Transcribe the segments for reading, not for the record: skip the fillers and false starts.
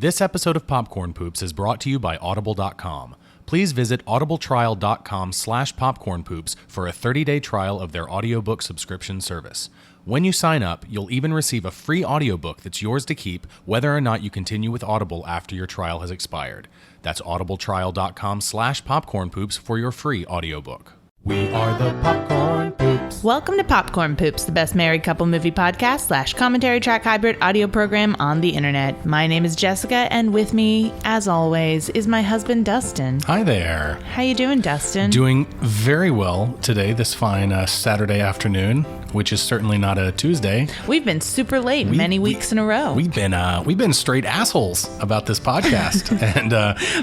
This episode of Popcorn Poops is brought to you by Audible.com. Please visit audibletrial.com/popcornpoops for a 30-day trial of their audiobook subscription service. When you sign up, you'll even receive a free audiobook that's yours to keep whether or not you continue with Audible after your trial has expired. That's audibletrial.com/popcornpoops for your free audiobook. We are the Popcorn Poops. Welcome to Popcorn Poops, the best married couple movie podcast / commentary track hybrid audio program on the internet. My name is Jessica, and with me, as always, is my husband, Dustin. Hi there. How you doing, Dustin? Doing very well today, this fine Saturday afternoon, which is certainly not a Tuesday. We've been super late many weeks in a row. We've been straight assholes about this podcast, and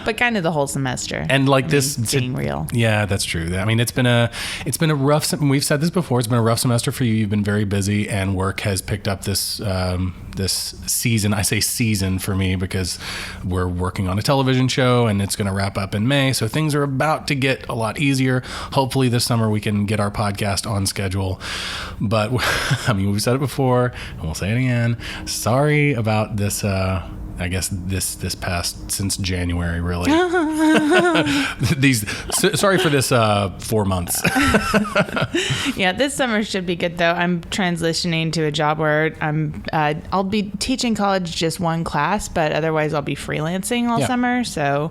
but kind of the whole semester. And like being real. Yeah, that's true. I mean, it's been a rough. We've said this before. It's been a rough semester for you. You've been very busy, and work has picked up this season. I say season for me because we're working on a television show, and it's going to wrap up in May. So things are about to get a lot easier. Hopefully, this summer we can get our podcast on schedule. But I mean, we've said it before, and we'll say it again. Sorry about this. I guess this past since January, really. Sorry for this 4 months. Yeah, this summer should be good though. I'm transitioning to a job where I'll be teaching college just one class, but otherwise I'll be freelancing all summer. So,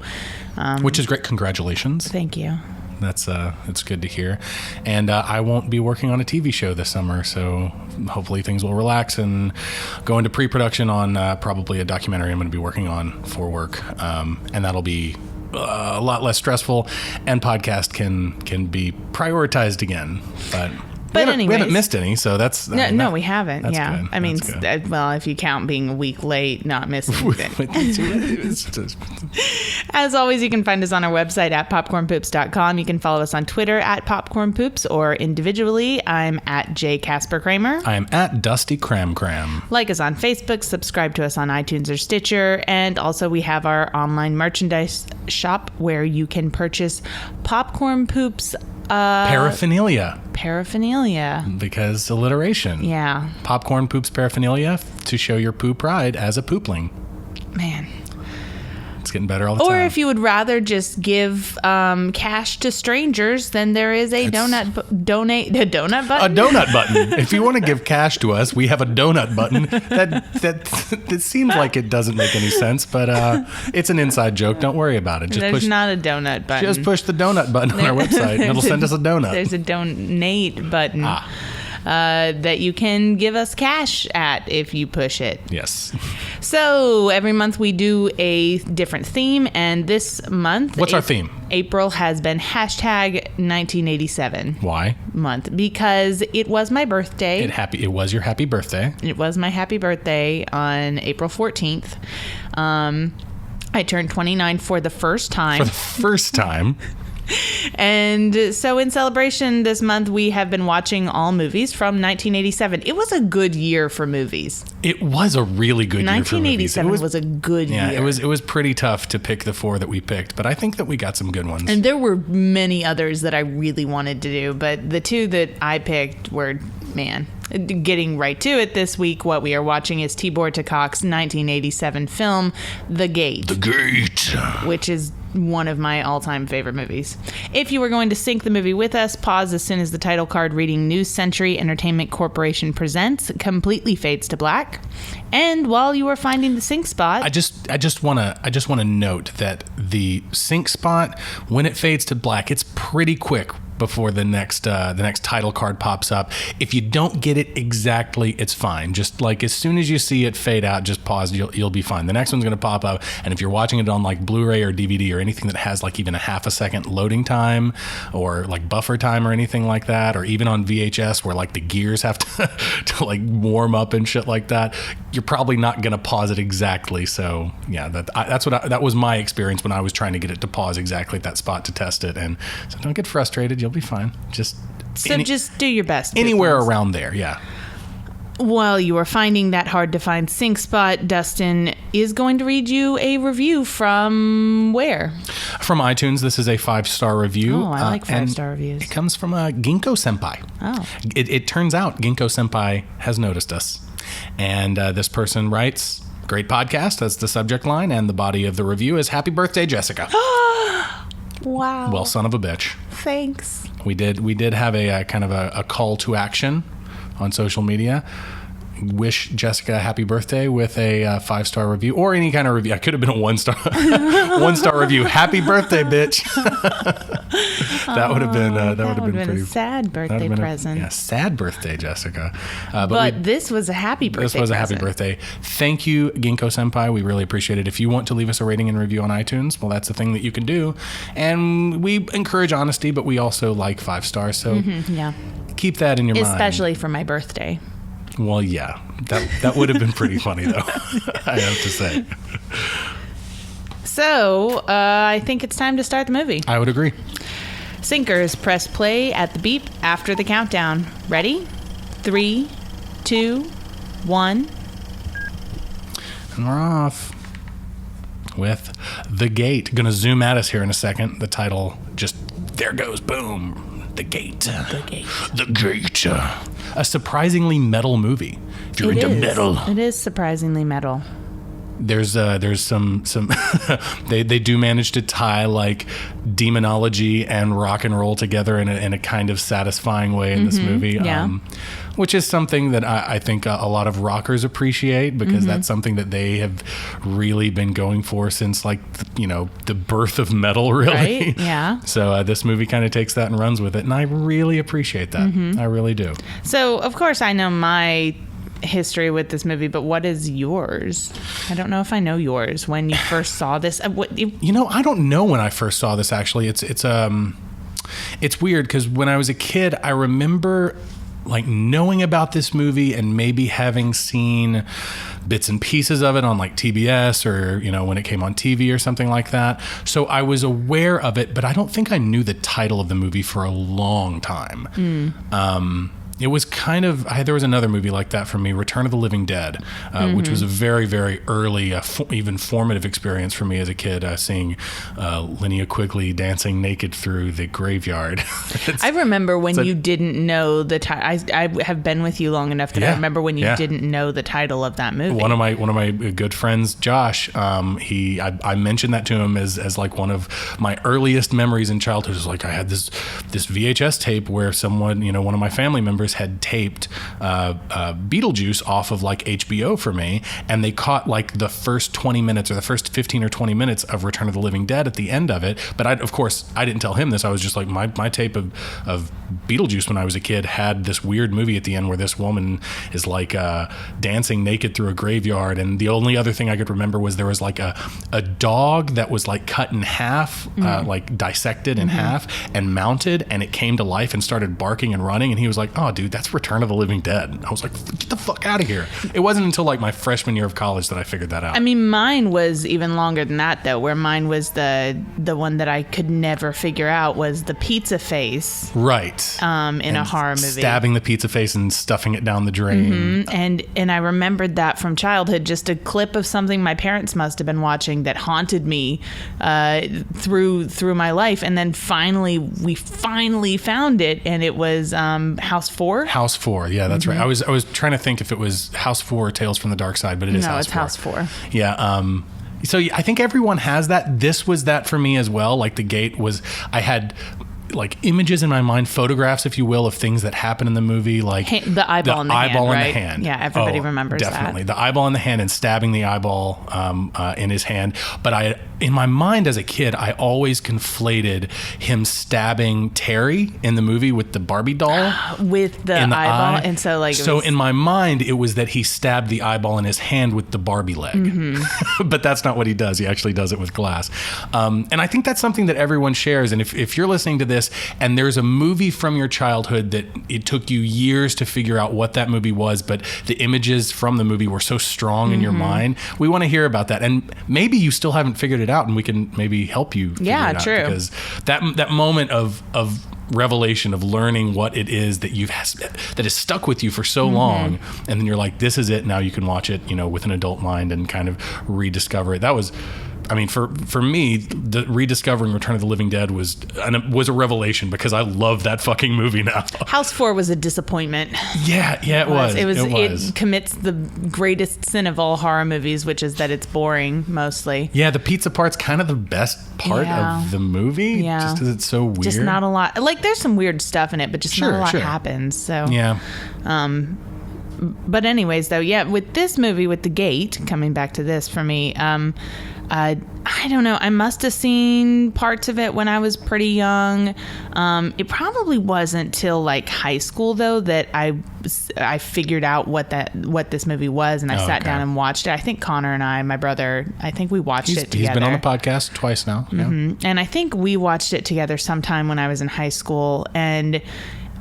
which is great. Congratulations. Thank you. That's it's good to hear. And I won't be working on a TV show this summer, so hopefully things will relax and go into pre-production on probably a documentary I'm going to be working on for work, and that'll be a lot less stressful, and podcast can be prioritized again. But we haven't missed any, so that's... No, we haven't, yeah. Good. I mean, well, if you count being a week late, not missing anything. As always, you can find us on our website at popcornpoops.com. You can follow us on Twitter at popcornpoops, or individually, I'm at jcasperkramer. I'm at Dusty Cram. Like us on Facebook, subscribe to us on iTunes or Stitcher, and also we have our online merchandise shop where you can purchase Popcorn Poops paraphernalia. Because alliteration. Yeah. Popcorn Poops paraphernalia to show your poo pride as a poopling. Man. It's getting better all the time. Or if you would rather just give cash to strangers, then there is a donut button. A donut button. If you want to give cash to us, we have a donut button. That seems like it doesn't make any sense, but it's an inside joke. Don't worry about it. There's not a donut button. Just push the donut button on our website, and it'll send us a donut. There's a donate button. That you can give us cash at if you push it. Yes. So every month we do a different theme, and this month... What's our theme? April has been #1987. Why? Month. Because it was my birthday. It was your happy birthday. It was my happy birthday on April 14th. I turned 29 for the first time. And so in celebration this month, we have been watching all movies from 1987. It was a good year for movies. It was a really good year for movies. 1987 was a good year. Yeah, it was pretty tough to pick the 4 that we picked, but I think that we got some good ones. And there were many others that I really wanted to do, but the 2 that I picked were, man... Getting right to it this week, what we are watching is Tibor Takak's 1987 film, The Gate. The Gate. Which is one of my all-time favorite movies. If you were going to sync the movie with us, pause as soon as the title card reading New Century Entertainment Corporation presents completely fades to black. And while you are finding the sync spot... I just want to note that the sync spot, when it fades to black, it's pretty quick before the next title card pops up. If you don't get it exactly, it's fine. Just like as soon as you see it fade out, just pause. You'll be fine. The next one's going to pop up, and if you're watching it on like Blu-ray or DVD or anything that has like even a half a second loading time or like buffer time or anything like that, or even on VHS where like the gears have to like warm up and shit like that, you're probably not going to pause it exactly. So yeah, that was my experience when I was trying to get it to pause exactly at that spot to test it. And so don't get frustrated. You'll be fine. Just do your best. Anywhere around there, yeah. While you are finding that hard to find sync spot, Dustin is going to read you a review from where? From iTunes. This is a 5-star review. Oh, I like 5-star reviews. It comes from Ginkgo Senpai. Oh. It turns out Ginkgo Senpai has noticed us. And this person writes, Great podcast. That's the subject line. And the body of the review is Happy Birthday, Jessica. Wow. Well, son of a bitch. Thanks. We did have a kind of a call to action on social media. Wish Jessica a happy birthday with a 5-star review or any kind of review. I could have been a 1-star review. Happy birthday, bitch. That would have been pretty a sad birthday present. Sad birthday, Jessica. But this was a happy birthday. This was a happy present. birthday. Thank you, Ginkgo Senpai. We really appreciate it. If you want to leave us a rating and review on iTunes, well, that's the thing that you can do. And we encourage honesty, but we also like 5 stars. So keep that in your mind. Especially for my birthday. Well, yeah, that would have been pretty funny, though, I have to say. So, I think it's time to start the movie. I would agree. Sinkers, press play at the beep after the countdown. Ready? 3, 2, 1. And we're off with The Gate. Going to zoom at us here in a second. The title just, there goes, boom. The Gate. The Gate. The Gate. A surprisingly metal movie. If you're into metal. It is surprisingly metal. There's some they do manage to tie like demonology and rock and roll together in a kind of satisfying way in this movie. Which is something that I think a lot of rockers appreciate because that's something that they have really been going for since like, the birth of metal, really. Right? Yeah. So this movie kind of takes that and runs with it. And I really appreciate that. I really do. So, of course, I know my history with this movie, but what is yours? I don't know if I know yours. When you first saw this, I don't know when I first saw this. Actually, it's weird because when I was a kid, I remember like knowing about this movie and maybe having seen bits and pieces of it on like TBS or, when it came on TV or something like that. So I was aware of it, but I don't think I knew the title of the movie for a long time. It was kind of, there was another movie like that for me, Return of the Living Dead, which was a very, very early, even formative experience for me as a kid, seeing Linnea Quigley dancing naked through the graveyard. I remember when you didn't know the title. I have been with you long enough that I remember when you didn't know the title of that movie. One of my good friends, Josh, I mentioned that to him as like one of my earliest memories in childhood. It was like I had this VHS tape where someone, one of my family members had taped Beetlejuice off of like HBO for me, and they caught like the first 20 minutes or the first 15 or 20 minutes of Return of the Living Dead at the end of it. But of course I didn't tell him this. I was just like, my tape of Beetlejuice when I was a kid had this weird movie at the end where this woman is like dancing naked through a graveyard, and the only other thing I could remember was there was like a dog that was like cut in half, like dissected in half and mounted, and it came to life and started barking and running, and he was like, oh dude, that's Return of the Living Dead. I was like, get the fuck out of here. It wasn't until like my freshman year of college that I figured that out. I mean, mine was even longer than that though, where mine was the one that I could never figure out was the pizza face. Right. In a horror movie. Stabbing the pizza face and stuffing it down the drain. And I remembered that from childhood, just a clip of something my parents must have been watching that haunted me through my life. And then we finally found it, and it was House 4. House 4, yeah, that's right. I was trying to think if it was House 4 or Tales from the Dark Side, but it is House 4. House 4. Yeah. So I think everyone has that. This was that for me as well. Like The Gate was, I had like images in my mind, photographs, if you will, of things that happen in the movie, like the eyeball in the hand, hand. Yeah, everybody remembers definitely. that. The eyeball in the hand and stabbing the eyeball in his hand. But in my mind as a kid, I always conflated him stabbing Terry in the movie with the Barbie doll. With the eyeball. And so in my mind, it was that he stabbed the eyeball in his hand with the Barbie leg. But that's not what he does. He actually does it with glass. And I think that's something that everyone shares. And if you're listening to this and there's a movie from your childhood that it took you years to figure out what that movie was, but the images from the movie were so strong in your mind, we want to hear about that. And maybe you still haven't figured it out, and we can maybe help you figure it out. True. Because that moment of revelation of learning what it is that that has stuck with you for so long, and then you're like, this is it, now you can watch it with an adult mind and kind of rediscover it. That was I mean, for me, rediscovering Return of the Living Dead was a revelation because I love that fucking movie now. House 4 was a disappointment. Yeah, it was. It commits the greatest sin of all horror movies, which is that it's boring mostly. Yeah, the pizza part's kind of the best part of the movie. Yeah, just because it's so weird. Just not a lot. Like, there's some weird stuff in it, but just not a lot happens. So yeah. But anyways, though, yeah, with this movie, with The Gate, coming back to this for me, I don't know. I must have seen parts of it when I was pretty young. It probably wasn't till like high school though that I figured out what this movie was, and I sat down and watched it. I think Connor and I, my brother, I think we watched it together. He's been on the podcast twice now. Mm-hmm. Yeah. And I think we watched it together sometime when I was in high school, and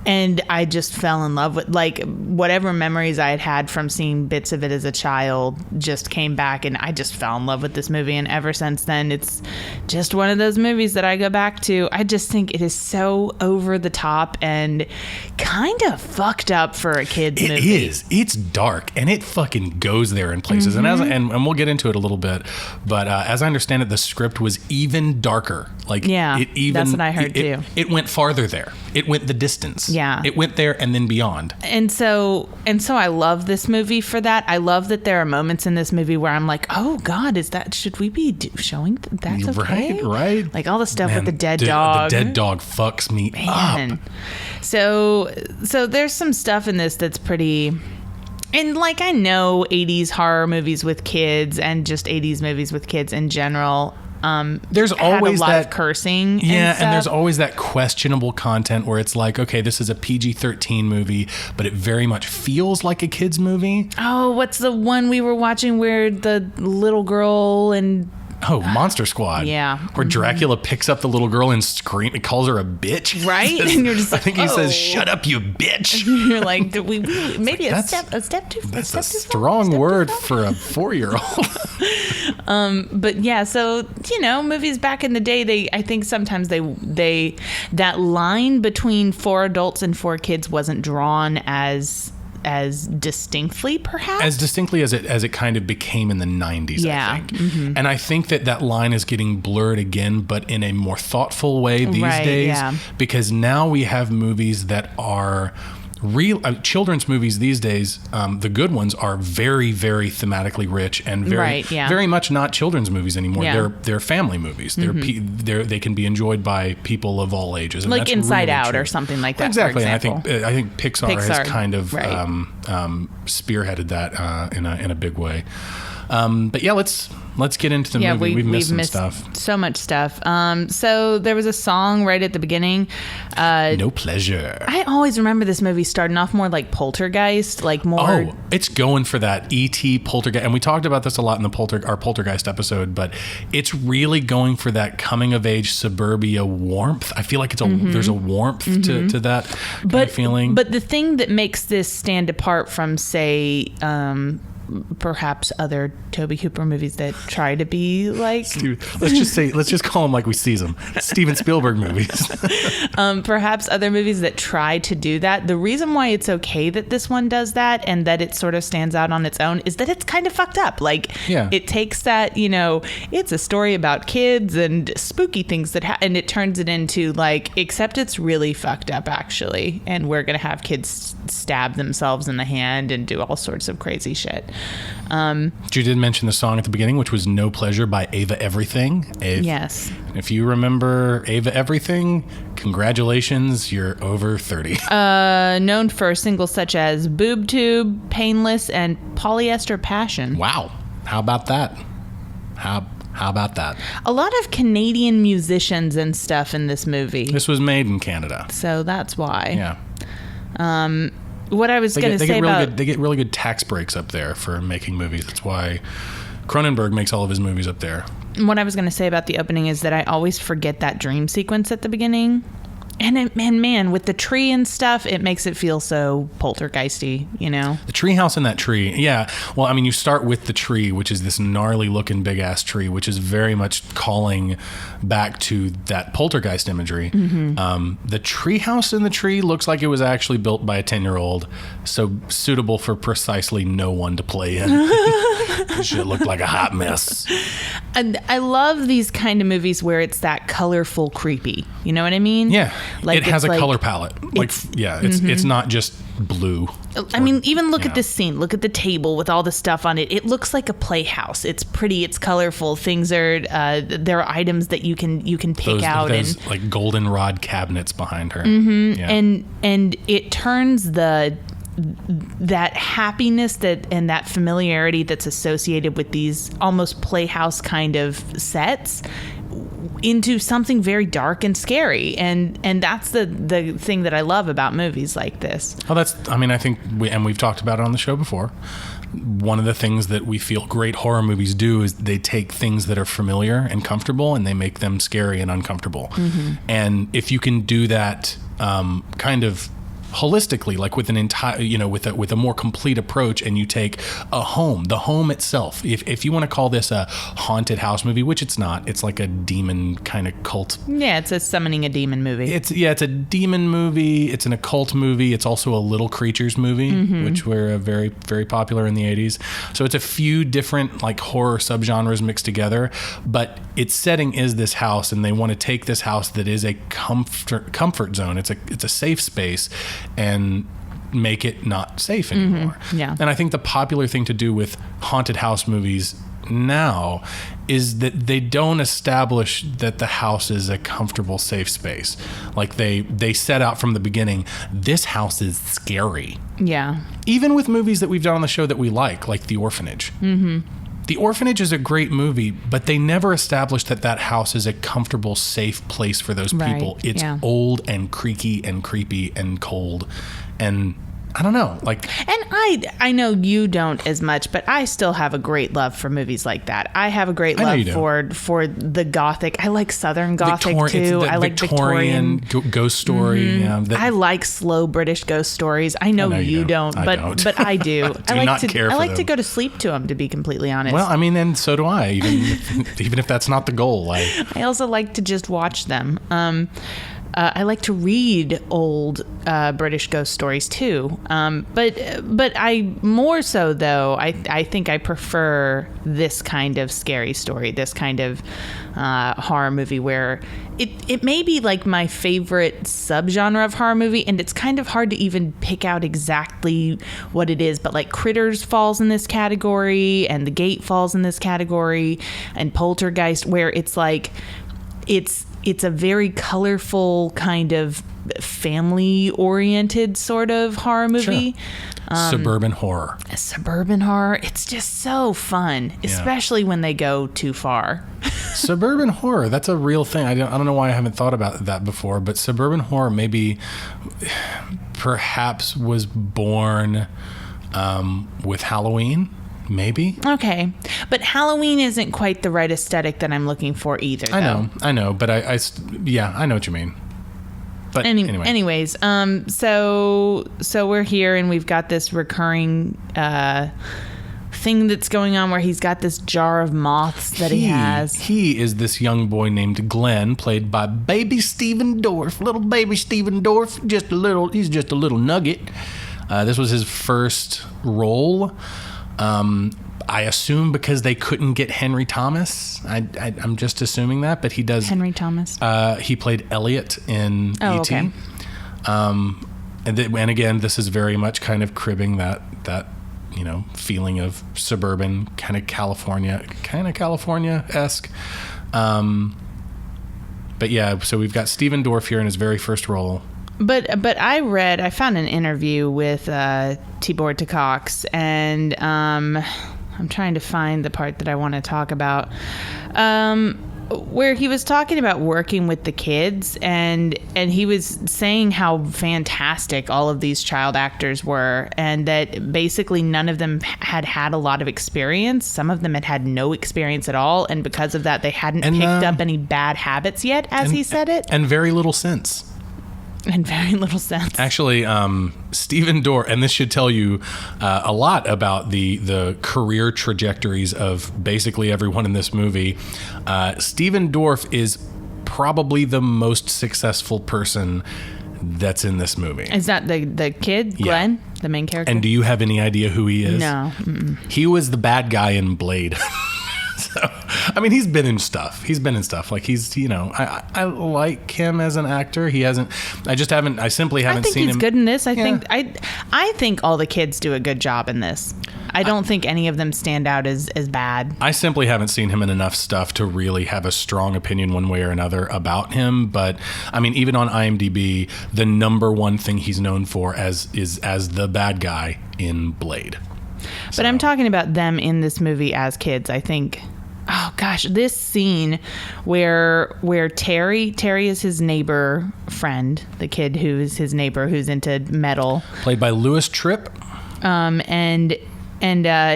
I just fell in love with, like, whatever memories I had from seeing bits of it as a child just came back, and I just fell in love with this movie. And ever since then, it's just one of those movies that I go back to. I just think it is so over the top and kind of fucked up for a kid's movie. It is. It's dark, and it fucking goes there in places. Mm-hmm. And we'll get into it a little bit. But as I understand it, the script was even darker. Like, that's what I heard too. It went farther there. It went the distance. Yeah. It went there and then beyond. And so I love this movie for that. I love that there are moments in this movie where I'm like, oh God, should we be showing that's okay? Right. Like all the stuff with the dead dog. The dead dog fucks me up. So there's some stuff in this that's pretty... And like, I know 80s horror movies with kids and just 80s movies with kids in general... there's always a lot that of cursing. And there's always that questionable content where it's like, okay, this is a PG-13 movie, but it very much feels like a kid's movie. Oh, what's the one we were watching where the little girl and... Oh, Monster Squad. Yeah. Where Dracula picks up the little girl and calls her a bitch. Right? And you're just like, I think he says, "Shut up, you bitch." You're like, maybe a step too far. That's a strong word for a 4-year-old. But yeah, so, movies back in the day, I think sometimes they that line between 4 adults and 4 kids wasn't drawn as distinctly, perhaps? As distinctly as it kind of became in the 90s, I think. Mm-hmm. And I think that line is getting blurred again, but in a more thoughtful way these days. Yeah. Because now we have movies that are... real children's movies these days, the good ones are very, very thematically rich and very much not children's movies anymore. Yeah. They're family movies. Mm-hmm. They can be enjoyed by people of all ages. And like that's Inside really Out true. Or something like that. Exactly. For example. And I think Pixar has kind of spearheaded that in a big way. But yeah, let's get into the movie. We've missed some stuff. So much stuff. So there was a song right at the beginning. No Pleasure. I always remember this movie starting off more like Poltergeist, like more... Oh, it's going for that E.T. Poltergeist. And we talked about this a lot in our Poltergeist episode, but it's really going for that coming-of-age suburbia warmth. I feel like there's a warmth to that kind of feeling. But the thing that makes this stand apart from, say... perhaps other Tobe Hooper movies that try to be like... let's just call them like we sees them. Steven Spielberg movies. Perhaps other movies that try to do that. The reason why it's okay that this one does that and that it sort of stands out on its own is that it's kind of fucked up. Like, it takes that, it's a story about kids and spooky things that and it turns it into like, except it's really fucked up actually. And we're going to have kids stab themselves in the hand and do all sorts of crazy shit. You did mention the song at the beginning, which was No Pleasure by Ava Everything. Yes. If you remember Ava Everything, congratulations, you're over 30. Known for singles such as Boob Tube, Painless, and Polyester Passion. Wow. How about that? How about that? A lot of Canadian musicians and stuff in this movie. This was made in Canada. So that's why. Yeah. What I was going to say about... They get really good tax breaks up there for making movies. That's why Cronenberg makes all of his movies up there. What I was going to say about the opening is that I always forget that dream sequence at the beginning. And man, with the tree and stuff, it makes it feel so poltergeisty, The tree house and that tree, yeah. Well, I mean, you start with the tree, which is this gnarly looking big ass tree, which is very much calling back to that poltergeist imagery. Mm-hmm. The tree house in the tree looks like it was actually built by a 10-year-old, so suitable for precisely no one to play in. Shit looked like a hot mess. And I love these kind of movies where it's that colorful creepy. You know what I mean? Yeah. Like it has a color palette. It's not just blue. I mean, even look at this scene. Look at the table with all the stuff on it. It looks like a playhouse. It's pretty. It's colorful. Things are there are items that you can pick out. Those like goldenrod cabinets behind her. Mm-hmm. Yeah. And it turns that happiness and that familiarity that's associated with these almost playhouse kind of sets into something very dark and scary, and that's the thing that I love about movies like this. Oh, I think we've talked about it on the show before. One of the things that we feel great horror movies do is they take things that are familiar and comfortable and they make them scary and uncomfortable. Mm-hmm. And if you can do that kind of holistically, like with an entire, with a more complete approach, and you take the home itself. If you want to call this a haunted house movie, which it's not, it's like a demon kind of cult. Yeah, it's a summoning a demon movie. It's a demon movie. It's an occult movie. It's also a little creatures movie, mm-hmm. which were very, very popular in the 80s. So it's a few different like horror subgenres mixed together, but its setting is this house, and they want to take this house that is a comfort zone. It's a safe space, and make it not safe anymore. Mm-hmm. Yeah. And I think the popular thing to do with haunted house movies now is that they don't establish that the house is a comfortable, safe space. Like they set out from the beginning, this house is scary. Yeah. Even with movies that we've done on the show that we like The Orphanage. Mm-hmm. The Orphanage is a great movie, but they never established that house is a comfortable, safe place for those people. It's old and creaky and creepy and cold, and I don't know, like. And I know you don't as much, but I still have a great love for movies like that. I have a great love for the Gothic. I like Southern Gothic too. I like Victorian ghost story. Mm-hmm. I like slow British ghost stories. I know you don't, but I do. I like to go to sleep to them, to be completely honest. Well, I mean, and so do I. Even if that's not the goal. I also like to just watch them. I like to read old British ghost stories too, but I more so though I think I prefer this kind of scary story, this kind of horror movie where it may be like my favorite subgenre of horror movie, and it's kind of hard to even pick out exactly what it is, but like Critters falls in this category, and The Gate falls in this category, and Poltergeist, where it's like it's a very colorful kind of family-oriented sort of horror movie. Sure. Suburban horror. Suburban horror. It's just so fun, especially when they go too far. Suburban horror, that's a real thing. I don't know why I haven't thought about that before, but suburban horror maybe perhaps was born with Halloween. Maybe. Okay. But Halloween isn't quite the right aesthetic that I'm looking for either, though. I know. But I know what you mean. But anyway. Anyways, so we're here, and we've got this recurring thing that's going on where he's got this jar of moths that he has. He is this young boy named Glenn, played by baby Stephen Dorff. Little baby Stephen Dorff. He's just a little nugget. This was his first role. I assume because they couldn't get Henry Thomas. I'm just assuming that, but he does. Henry Thomas. He played Elliot in E.T. Okay. And again, this is very much kind of cribbing that feeling of suburban kind of California-esque. But yeah, so we've got Stephen Dorff here in his very first role. But I found an interview with Tibor Takacs, and I'm trying to find the part that I want to talk about, where he was talking about working with the kids, and he was saying how fantastic all of these child actors were, and that basically none of them had a lot of experience. Some of them had no experience at all, and because of that, they hadn't picked up any bad habits yet, as he said it. And very little sense. And very little sense. Actually, Stephen Dorff, and this should tell you a lot about the career trajectories of basically everyone in this movie. Stephen Dorff is probably the most successful person that's in this movie. Is that the kid, Glenn, the main character? And do you have any idea who he is? No. He was the bad guy in Blade. So, I mean, he's been in stuff. Like he's, I like him as an actor. I simply haven't seen him. I think he's good in this. I think all the kids do a good job in this. I don't think any of them stand out as bad. I simply haven't seen him in enough stuff to really have a strong opinion one way or another about him. But I mean, even on IMDb, the number one thing he's known for is as the bad guy in Blade. But I'm talking about them in this movie as kids, I think. Oh gosh, this scene where Terry is his neighbor friend, the kid who is his neighbor who's into metal, played by Louis Tripp, and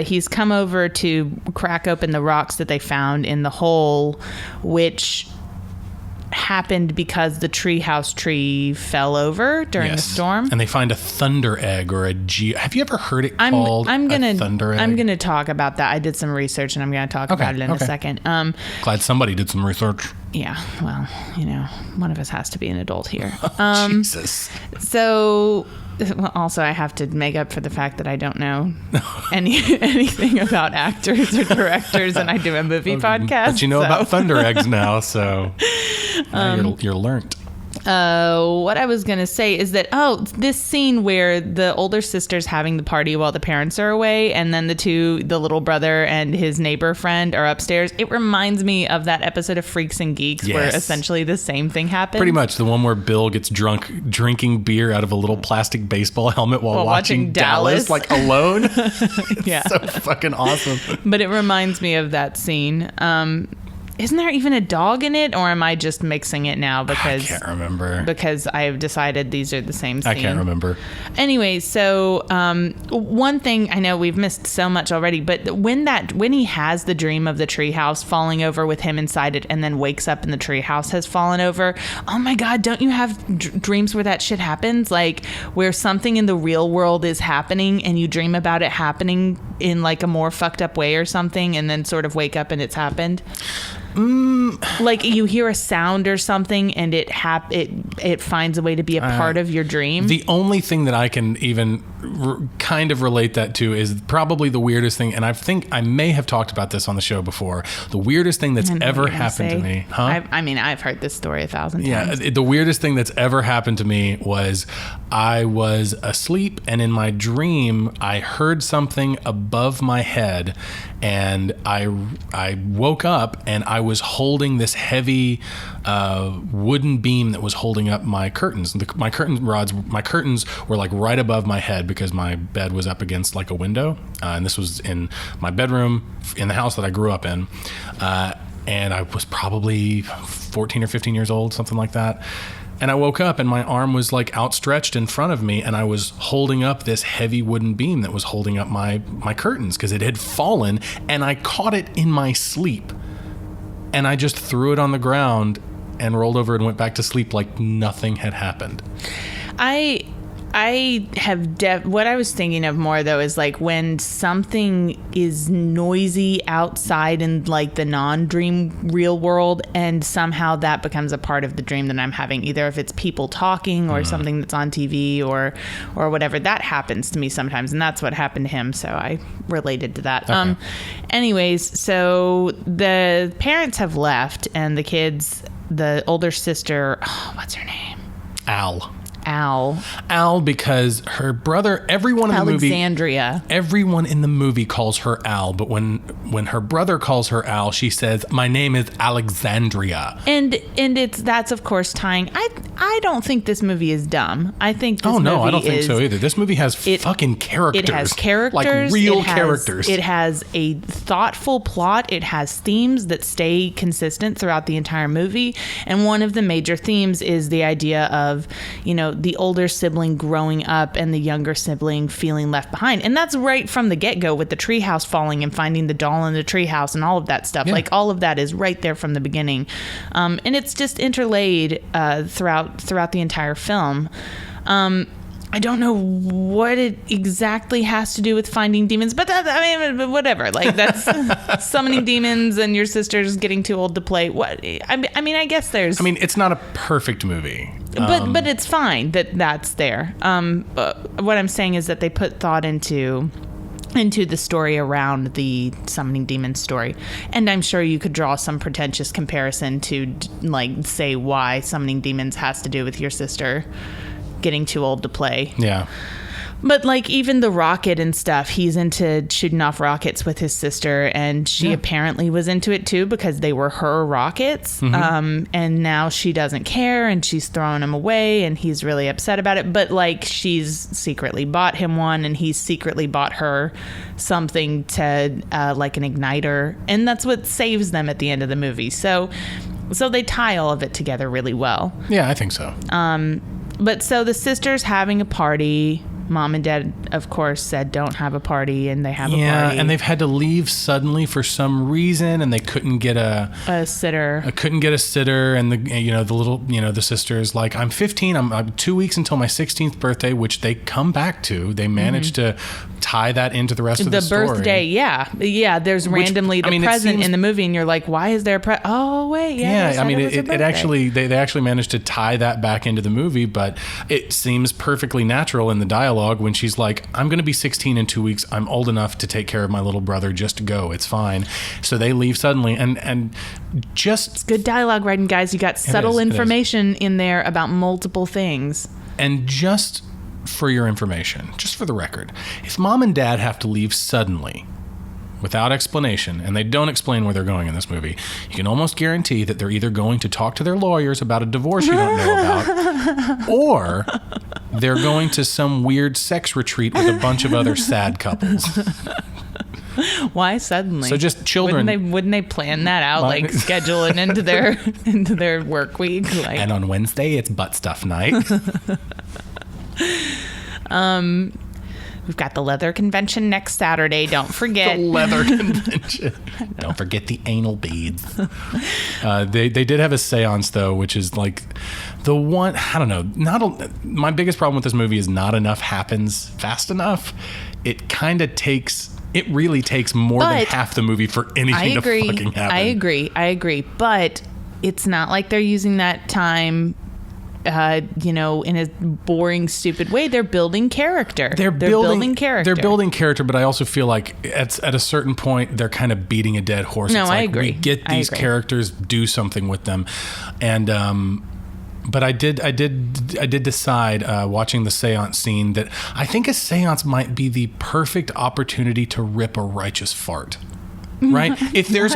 he's come over to crack open the rocks that they found in the hole, which happened because the treehouse tree fell over during the storm. And they find a thunder egg or have you ever heard it called a thunder egg? I'm going to talk about that. I did some research and I'm going to talk about it in a second. Glad somebody did some research. Yeah, well, one of us has to be an adult here. Jesus. So... Well, also, I have to make up for the fact that I don't know anything about actors or directors, and I do a movie podcast. But you know about thunder eggs now, so you're learnt. What I was going to say is that, this scene where the older sister's having the party while the parents are away, and then the little brother and his neighbor friend are upstairs, it reminds me of that episode of Freaks and Geeks where essentially the same thing happens. Pretty much. The one where Bill gets drunk drinking beer out of a little plastic baseball helmet while watching Dallas, like alone. Yeah. So fucking awesome. But it reminds me of that scene. Isn't there even a dog in it, or am I just mixing it now? Because I can't remember. Because I've decided these are the same scene. I can't remember. Anyway, so one thing, I know we've missed so much already, but when he has the dream of the treehouse falling over with him inside it, and then wakes up and the treehouse has fallen over, oh my God, don't you have dreams where that shit happens? Like where something in the real world is happening and you dream about it happening in like a more fucked up way or something, and then sort of wake up and it's happened? Like you hear a sound or something and it finds a way to be a part of your dream. The only thing that I can even kind of relate that to is probably the weirdest thing, and I think I may have talked about this on the show before. The weirdest thing that's ever happened to me. I've heard this story 1,000 times. Yeah, the weirdest thing that's ever happened to me was I was asleep, and in my dream I heard something above my head, and I woke up and I was holding this heavy wooden beam that was holding up my curtains. My curtains were like right above my head because my bed was up against like a window, and this was in my bedroom in the house that I grew up in, and I was probably 14 or 15 years old, something like that. And I woke up and my arm was like outstretched in front of me, and I was holding up this heavy wooden beam that was holding up my curtains because it had fallen, and I caught it in my sleep, and I just threw it on the ground and rolled over and went back to sleep like nothing had happened. I have what I was thinking of more though is like when something is noisy outside in like the non-dream real world, and somehow that becomes a part of the dream that I'm having, either if it's people talking or something that's on TV or whatever. That happens to me sometimes, and that's what happened to him, so I related to that. Okay. Anyways, so the parents have left, and the kids, the older sister, what's her name? Al, because her brother, everyone in the movie calls her Al, but when her brother calls her Al, she says, "My name is Alexandria." And that's of course tying. I don't think this movie is dumb. I think this movie I don't think so either. This movie has fucking characters. It has characters, like real characters. It has a thoughtful plot. It has themes that stay consistent throughout the entire movie, and one of the major themes is the idea of, the older sibling growing up and the younger sibling feeling left behind. And that's right from the get-go with the treehouse falling and finding the doll in the treehouse and all of that stuff. Yeah. Like all of that is right there from the beginning. And it's just interlaid throughout the entire film. I don't know what it exactly has to do with finding demons, but whatever. Like, that's summoning demons and your sister's getting too old to play. What? I mean, I guess there's... I mean, it's not a perfect movie. But it's fine that's there. What I'm saying is that they put thought into the story around the summoning demons story. And I'm sure you could draw some pretentious comparison to, like, say why summoning demons has to do with your sister getting too old to play. Yeah. But, like, even the rocket and stuff, he's into shooting off rockets with his sister, and she apparently was into it too because they were her rockets. And now she doesn't care, and she's throwing them away, and he's really upset about it. But, like, she's secretly bought him one, and he's secretly bought her something to, like, an igniter, and that's what saves them at the end of the movie. So they tie all of it together really well. Yeah, I think so. But so the sister's having a party. Mom and Dad, of course, said don't have a party, and they have a party. Yeah, and they've had to leave suddenly for some reason, and they couldn't get a sitter. Couldn't get a sitter, and the sister's like, I'm 15. I'm 2 weeks until my 16th birthday, which they come back to. They managed to tie that into the rest of the story. The birthday, yeah. There's randomly the present in the movie, and you're like, why is there a oh wait, yeah. I mean, it actually they actually managed to tie that back into the movie, but it seems perfectly natural in the dialogue when she's like, I'm going to be 16 in 2 weeks. I'm old enough to take care of my little brother. Just go. It's fine. So they leave suddenly, and just it's good dialogue writing, guys. You got subtle information in there about multiple things. And just for your information, just for the record, if Mom and Dad have to leave suddenly without explanation, and they don't explain where they're going in this movie, you can almost guarantee that they're either going to talk to their lawyers about a divorce you don't know about, or they're going to some weird sex retreat with a bunch of other sad couples. Why suddenly? So just children. Wouldn't they plan that out, like schedule it into their work week? Like, and on Wednesday it's butt stuff night. We've got the leather convention next Saturday. Don't forget. The leather convention. Don't forget the anal beads. They did have a seance, though, which is like the one, I don't know. My biggest problem with this movie is not enough happens fast enough. It really takes more than half the movie for anything to fucking happen. I agree. But it's not like they're using that time in a boring, stupid way. They're building character. They're building character, but I also feel like at a certain point they're kind of beating a dead horse. No, it's like, I agree. We get these characters, do something with them, and but I did decide watching the seance scene that I think a seance might be the perfect opportunity to rip a righteous fart. Right? If there's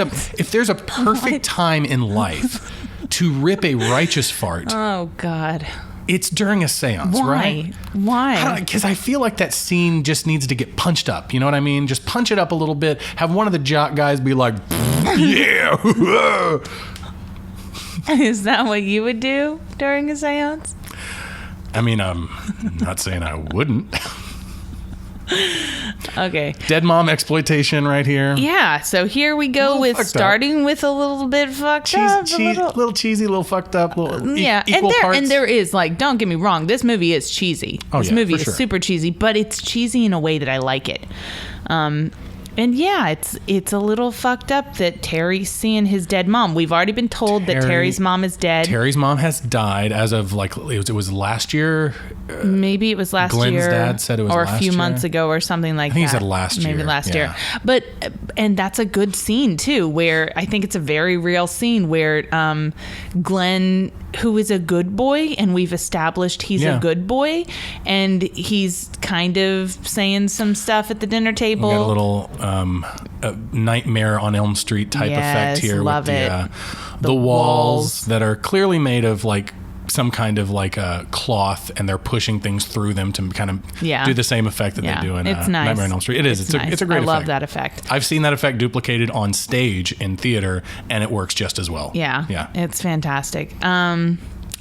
a perfect time in life to rip a righteous fart. Oh, God. It's during a seance, right? Why? Because I feel like that scene just needs to get punched up. You know what I mean? Just punch it up a little bit. Have one of the jock guys be like, yeah. Is that what you would do during a seance? I mean, I'm not saying I wouldn't. Okay. Dead mom exploitation right here. Yeah, so here we go with starting with a little bit fucked up. Little cheesy, little fucked up, little equal parts. And there is, like, don't get me wrong, this movie is cheesy. This movie is super cheesy, but it's cheesy in a way that I like it. And yeah, it's a little fucked up that Terry's seeing his dead mom. We've already been told that Terry's mom is dead. Terry's mom has died as of it was last year. Maybe it was last Glenn's year. Glenn's dad said it was last year. Or a few months ago or something like that. I think he said last year. Maybe last year. And that's a good scene too, where I think it's a very real scene where Glenn, who is a good boy, and we've established he's a good boy, and he's kind of saying some stuff at the dinner table. We got a little Nightmare on Elm Street type effect here love with the walls that are clearly made of like some kind of like a cloth, and they're pushing things through them to kind of do the same effect that they do in Nightmare on Elm Street. It's nice. It's a great effect. I love that effect. I've seen that effect duplicated on stage in theater, and it works just as well. Yeah. It's fantastic.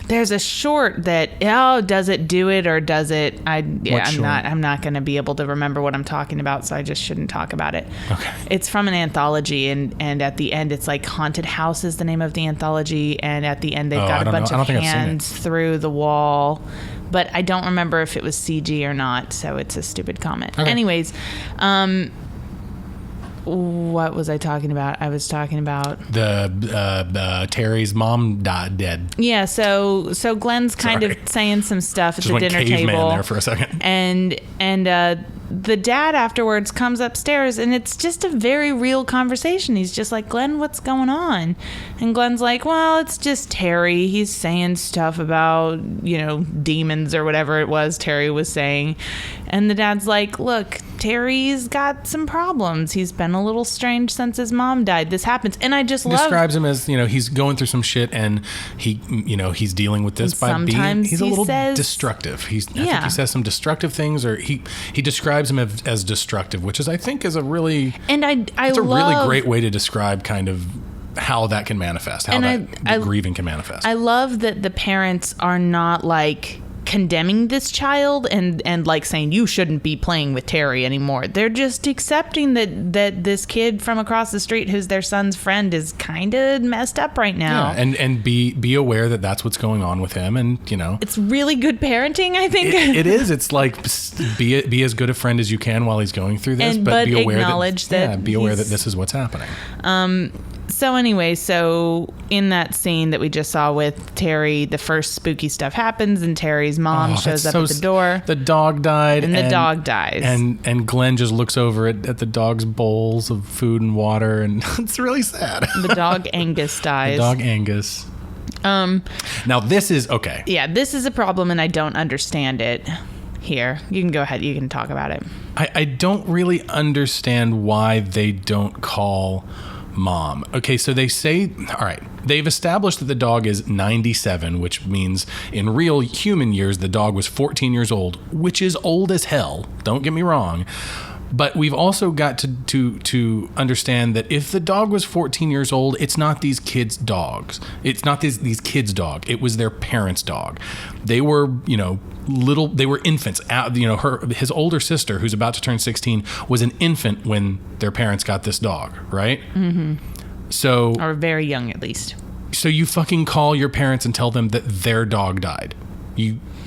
There's a short that does it do it or does it? I'm not going to be able to remember what I'm talking about, so I just shouldn't talk about it. Okay. It's from an anthology, and at the end it's like Haunted House is the name of the anthology, and at the end they've got a bunch of hands through the wall. But I don't remember if it was CG or not, so it's a stupid comment. Okay. Anyways, what was I talking about? I was talking about the Terry's mom died dead. Yeah, so Glenn's kind of saying some stuff at the dinner table there for a second, and the dad afterwards comes upstairs, and it's just a very real conversation. He's just like, Glenn, what's going on? And Glenn's like, well, it's just Terry. He's saying stuff about, demons or whatever it was Terry was saying. And the dad's like, look, Terry's got some problems. He's been a little strange since his mom died. This happens. And I just describes him as, he's going through some shit, and he's dealing with this by being, he's a little destructive. I think he says some destructive things, or he describes him as destructive, which is, I think, is a really, it's a really great way to describe kind of how that can manifest, how that grieving can manifest. I love that the parents are not like condemning this child and like saying you shouldn't be playing with Terry anymore. They're just accepting that this kid from across the street who's their son's friend is kind of messed up right now. Yeah, and be aware that that's what's going on with him, and it's really good parenting, I think. It is. It's like be as good a friend as you can while he's going through this, but be aware that this is what's happening. So anyway, in that scene that we just saw with Terry, the first spooky stuff happens, and Terry's mom shows up at the door. The dog died. And the dog dies. And Glenn just looks over at the dog's bowls of food and water, and it's really sad. The dog Angus dies. The dog Angus. Now this is, okay. Yeah, this is a problem, and I don't understand it. Here, you can go ahead. You can talk about it. I don't really understand why they don't call mom. Okay, so they say, all right, they've established that the dog is 97, which means in real human years, the dog was 14 years old, which is old as hell. Don't get me wrong. But we've also got to understand that if the dog was 14 years old, it's not these kids' dogs. It's not these kids' dog. It was their parents' dog. They were, they were infants. His older sister, who's about to turn 16, was an infant when their parents got this dog, right? Mm-hmm. So, or very young, at least. So you fucking call your parents and tell them that their dog died.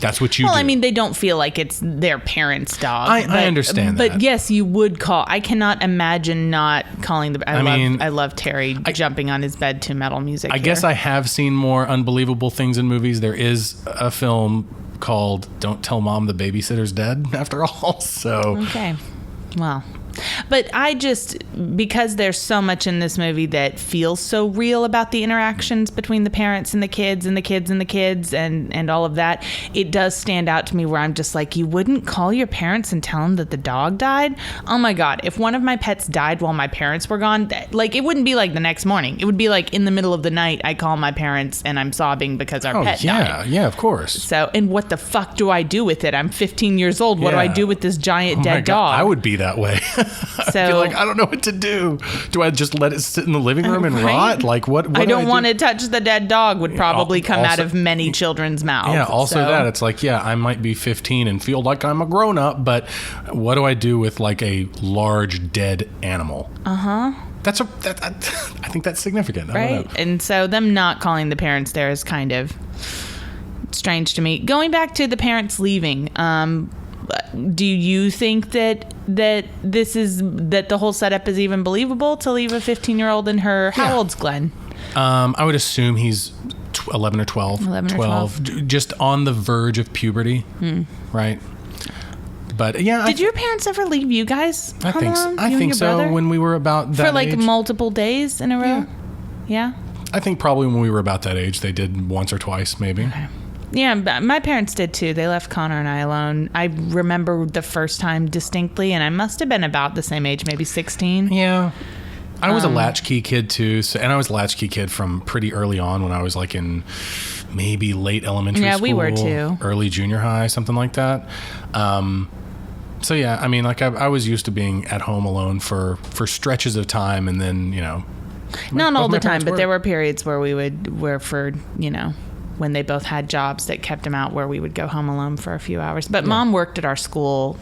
That's what you do. Well, I mean, they don't feel like it's their parents' dog. I understand that. But yes, you would call. I cannot imagine not calling the... I love Terry jumping on his bed to metal music. I guess I have seen more unbelievable things in movies. There is a film called Don't Tell Mom the Babysitter's Dead, after all. So... Okay. Well... But because there's so much in this movie that feels so real about the interactions between the parents and the kids and the kids and the kids and all of that, it does stand out to me where I'm just like, you wouldn't call your parents and tell them that the dog died? Oh my God. If one of my pets died while my parents were gone, it wouldn't be like the next morning. It would be like in the middle of the night, I call my parents and I'm sobbing because our pet died. Yeah, of course. So, and what the fuck do I do with it? I'm 15 years old. What do I do with this giant dead dog? I would be that way. So, I'd be like, I don't know what to do. Do I just let it sit in the living room and rot? Like, what I don't want to touch the dead dog would probably come out of many children's mouths. Yeah, also that. It's like, I might be 15 and feel like I'm a grown-up, but what do I do with, like, a large dead animal? Uh-huh. I think that's significant. Right? And so them not calling the parents there is kind of strange to me. Going back to the parents leaving, do you think that the whole setup is even believable to leave a 15-year-old in her? How old's Glenn? I would assume he's 11 or 12. 11 or 12. Just on the verge of puberty, right? But yeah. Did your parents ever leave you guys? I think so. Brother? When we were about that age. For multiple days in a row? Yeah? I think probably when we were about that age, they did once or twice, maybe. Okay. Yeah, my parents did too. They left Connor and I alone. I remember the first time distinctly, and I must have been about the same age, maybe 16. Yeah. I was a latchkey kid too, and I was a latchkey kid from pretty early on when I was like in maybe late elementary school. Yeah, we were too. Early junior high, something like that. So yeah, I mean, like I was used to being at home alone for stretches of time, and then, not all the time, but there were periods where we would, when they both had jobs that kept them out where we would go home alone for a few hours. But Mom worked at our school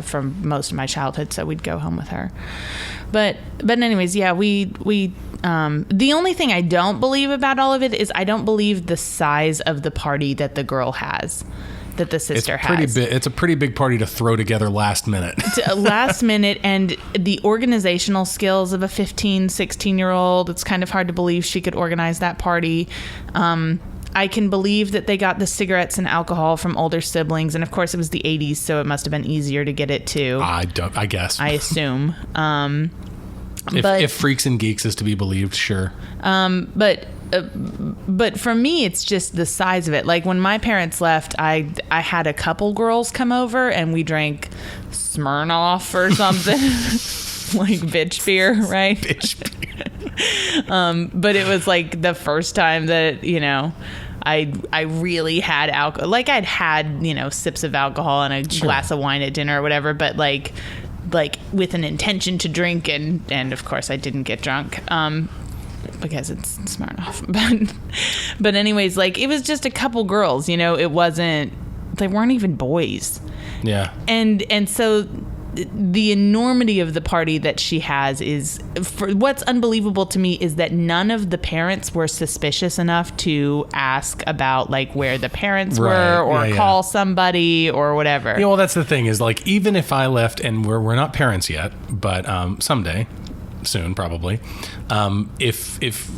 for most of my childhood, so we'd go home with her. But anyways, yeah, we the only thing I don't believe about all of it is I don't believe the size of the party that the girl has, that the sister has. It's a pretty big party to throw together last minute. Last minute, and the organizational skills of a 15, 16-year-old, it's kind of hard to believe she could organize that party. I can believe that they got the cigarettes and alcohol from older siblings, and of course it was the 80s, so it must have been easier to get it too. I guess. I assume. If Freaks and Geeks is to be believed, sure. But for me, it's just the size of it. Like when my parents left, I had a couple girls come over and we drank Smirnoff or something, like bitch beer, right? Bitch beer. But it was like the first time that, you know, I really had alcohol. Like I'd had, you know, sips of alcohol and a glass of wine at dinner or whatever, but like with an intention to drink, and of course I didn't get drunk because it's Smirnoff. But anyways, like it was just a couple girls, you know, they weren't even boys. Yeah. And so the enormity of the party that she has is, for what's unbelievable to me is that none of the parents were suspicious enough to ask about like where the parents were or call somebody or whatever. Yeah, well, that's the thing is like, even if I left, and we're not parents yet, but someday, soon probably, if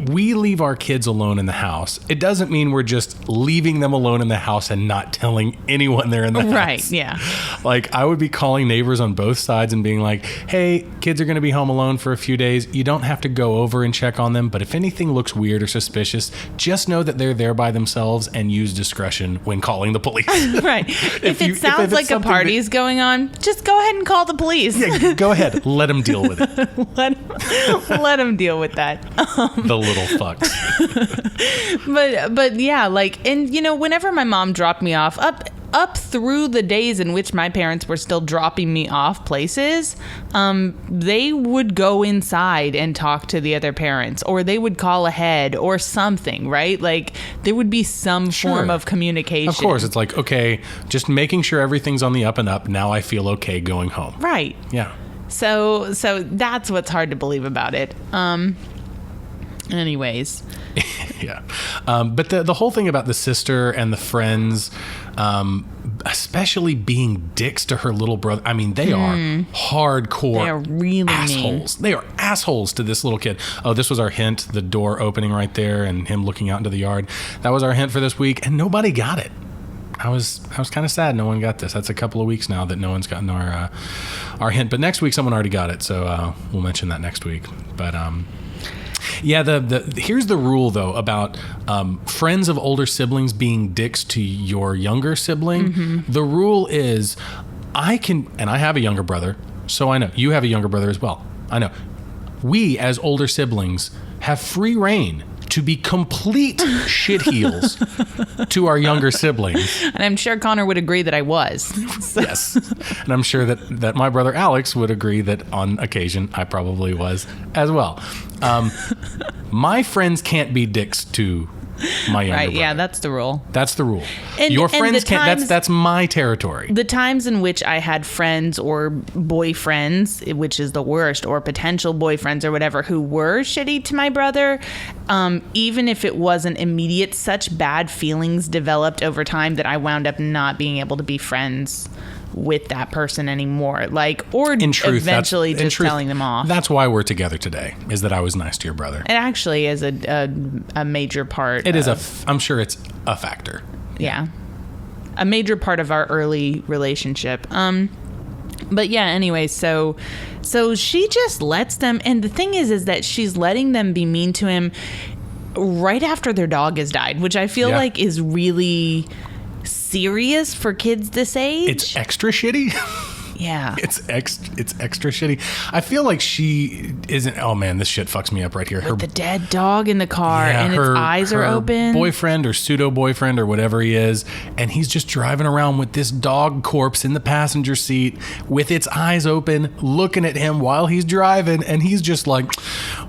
we leave our kids alone in the house, it doesn't mean we're just leaving them alone in the house and not telling anyone they're in the house. Right, yeah. Like, I would be calling neighbors on both sides and being like, hey, kids are going to be home alone for a few days. You don't have to go over and check on them, but if anything looks weird or suspicious, just know that they're there by themselves and use discretion when calling the police. Right. If it sounds like a party's going on, just go ahead and call the police. Yeah, go ahead. Let them deal with it. Let them deal with that. The little fucks. but yeah, like, and you know, whenever my mom dropped me off up through the days in which my parents were still dropping me off places, they would go inside and talk to the other parents, or they would call ahead or something, right? Like there would be some form of communication. Of course, it's like, okay, just making sure everything's on the up and up. Now I feel okay going home. Right. Yeah. So that's what's hard to believe about it. Anyways. Yeah. But the whole thing about the sister and the friends, especially being dicks to her little brother. I mean, they are hardcore. They are really assholes. mean. They are assholes to this little kid. Oh, this was our hint. The door opening right there and him looking out into the yard. That was our hint for this week, and nobody got it. I was kind of sad no one got this. That's a couple of weeks now that no one's gotten our hint. But next week someone already got it, so we'll mention that next week. But yeah, here's the rule though about friends of older siblings being dicks to your younger sibling. Mm-hmm. The rule is, and I have a younger brother, so I know you have a younger brother as well. I know we as older siblings have free reign to be complete shitheels to our younger siblings. And I'm sure Connor would agree that I was. So. Yes. And I'm sure that my brother Alex would agree that on occasion I probably was as well. My friends can't be dicks to my younger brother. Yeah, that's the rule. That's the rule. Your friends can't. That's my territory. The times in which I had friends or boyfriends, which is the worst, or potential boyfriends or whatever, who were shitty to my brother, even if it wasn't immediate, such bad feelings developed over time that I wound up not being able to be friends with that person anymore, eventually telling them off. That's why we're together today, is that I was nice to your brother. It actually is a major part. It is I'm sure it's a factor. Yeah. A major part of our early relationship. But yeah, anyway, so she just lets them, and the thing is that she's letting them be mean to him right after their dog has died, which I feel like is really serious for kids this age. It's extra shitty. Yeah. It's extra shitty. I feel like she isn't. Oh man, this shit fucks me up right here. With the dead dog in the car, and its eyes are open. Boyfriend or pseudo boyfriend or whatever he is, and he's just driving around with this dog corpse in the passenger seat with its eyes open, looking at him while he's driving, and he's just like,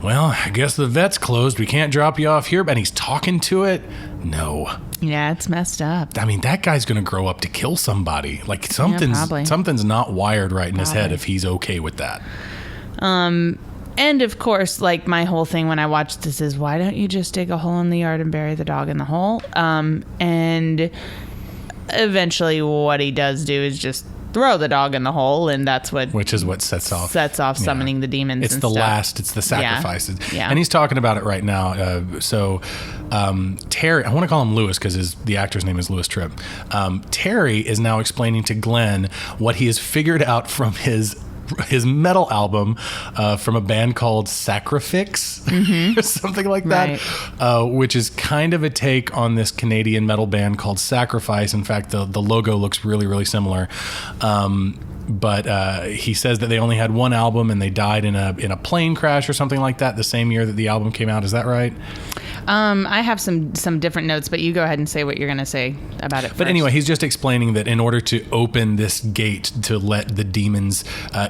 "Well, I guess the vet's closed. We can't drop you off here." And he's talking to it. No. Yeah, it's messed up. I mean, that guy's going to grow up to kill somebody. Like something's not wired right in his head if he's okay with that. And of course, like my whole thing when I watched this is, why don't you just dig a hole in the yard and bury the dog in the hole? And eventually what he does do is just throw the dog in the hole, and that's which is what sets off summoning the demons. It's and the stuff. Last. It's the sacrifices. Yeah. And he's talking about it right now. Terry, I want to call him Lewis because the actor's name is Lewis Tripp. Terry is now explaining to Glenn what he has figured out from his metal album from a band called Sacrifix, or something like that, which is kind of a take on this Canadian metal band called Sacrifice. In fact, the logo looks really, really similar. But he says that they only had one album and they died in a plane crash or something like that the same year that the album came out. Is that right? I have some different notes, but you go ahead and say what you're going to say about it first. But anyway, he's just explaining that in order to open this gate to let the demons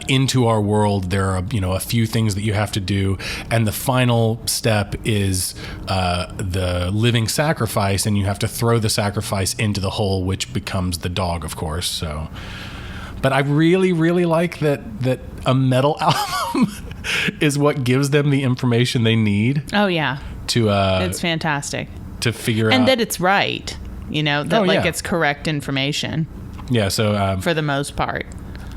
into our world, there are a few things that you have to do, and the final step is the living sacrifice, and you have to throw the sacrifice into the hole, which becomes the dog, of course. So, but I really, really like that a metal album is what gives them the information they need. Oh yeah. It's fantastic to figure out, and that it's right, it's correct information. Yeah. So for the most part,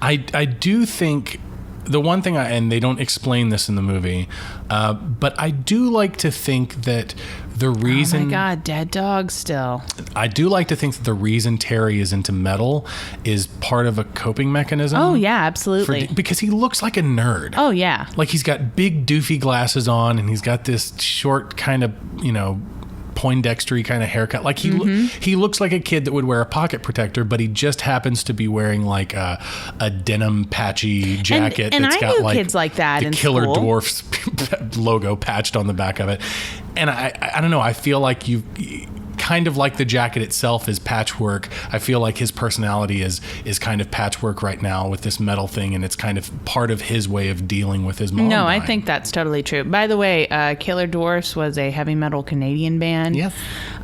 I do think the one thing, and they don't explain this in the movie, but I do like to think that the reason. Oh my God, dead dog still. I do like to think that the reason Terry is into metal is part of a coping mechanism. Oh yeah, absolutely. Because he looks like a nerd. Oh yeah. Like he's got big doofy glasses on, and he's got this short kind of, Poindextery kind of haircut. Like he looks like a kid that would wear a pocket protector, but he just happens to be wearing like a denim patchy jacket and that's got like kids like that the in Killer school. Dwarfs logo patched on the back of it. And I don't know. I feel like you kind of like the jacket itself is patchwork. I feel like his personality is kind of patchwork right now with this metal thing, and it's kind of part of his way of dealing with his mom. No, I think that's totally true. By the way, Killer Dwarfs was a heavy metal Canadian band. Yes.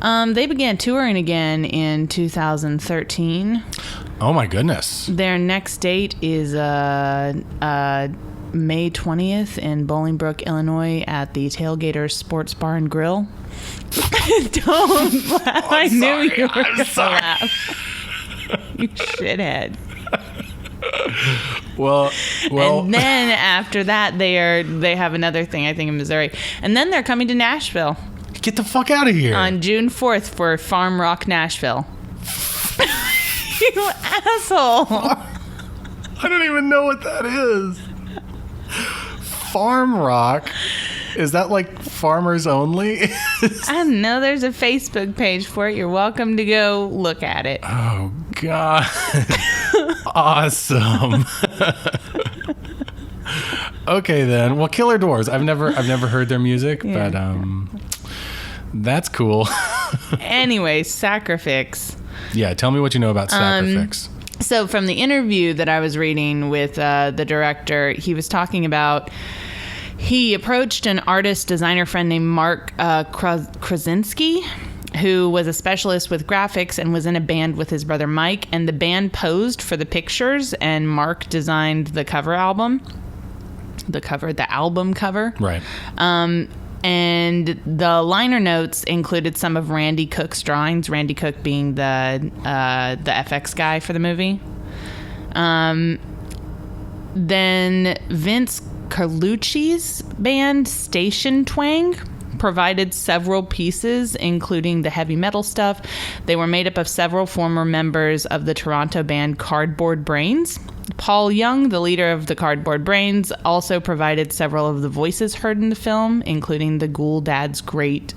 They began touring again in 2013. Oh my goodness. Their next date is May 20th in Bolingbrook, Illinois at the Tailgaters Sports Bar and Grill. Don't laugh. I knew you were going to laugh. You shithead. Well. And then after that, they have another thing, I think, in Missouri. And then they're coming to Nashville. Get the fuck out of here. On June 4th for Farm Rock Nashville. You asshole. I don't even know what that is. Farm Rock? Is that like farmers only? I don't know. There's a Facebook page for it. You're welcome to go look at it. Oh, God. Awesome. Okay, then. Well, Killer Dwarfs. I've never heard their music, but that's cool. Anyway, Sacrifix. Yeah, tell me what you know about Sacrifix. So from the interview that I was reading with the director, he was talking about he approached an artist designer friend named Mark Krasinski, who was a specialist with graphics and was in a band with his brother Mike, and the band posed for the pictures, and Mark designed the album cover. Right. And the liner notes included some of Randy Cook's drawings, Randy Cook being the FX guy for the movie. Then Vince Carlucci's band, Station Twang, provided several pieces, including the heavy metal stuff. They were made up of several former members of the Toronto band Cardboard Brains. Paul Young, the leader of the Cardboard Brains, also provided several of the voices heard in the film, including the Ghoul Dad's great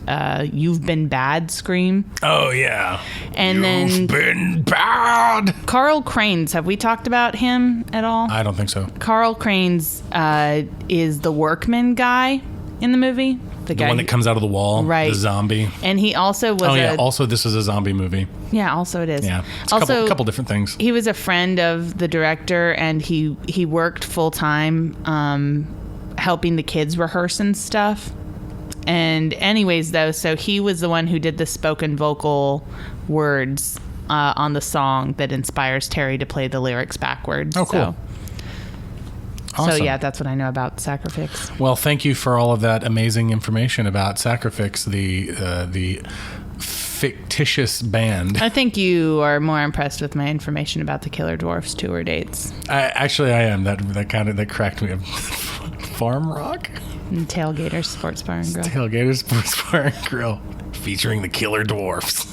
"You've Been Bad" scream. Oh, yeah. And You've been bad. Carl Cranes, have we talked about him at all? I don't think so. Carl Cranes is the workman guy in the movie. The one that comes out of the wall, right? The zombie. And he also was also this is a zombie movie. Yeah, also it is. Yeah, it's also a couple different things. He was a friend of the director, and he worked full time helping the kids rehearse and stuff. And anyways, though, so he was the one who did the spoken vocal words on the song that inspires Terry to play the lyrics backwards. Oh, cool. Awesome. So, yeah, that's what I know about Sacrifix. Well, thank you for all of that amazing information about Sacrifix, the fictitious band. I think you are more impressed with my information about the Killer Dwarfs tour dates. I am. That cracked me up. Farm Rock? And Tailgater Sports Bar and Grill. Tailgater Sports Bar and Grill, featuring the Killer Dwarfs.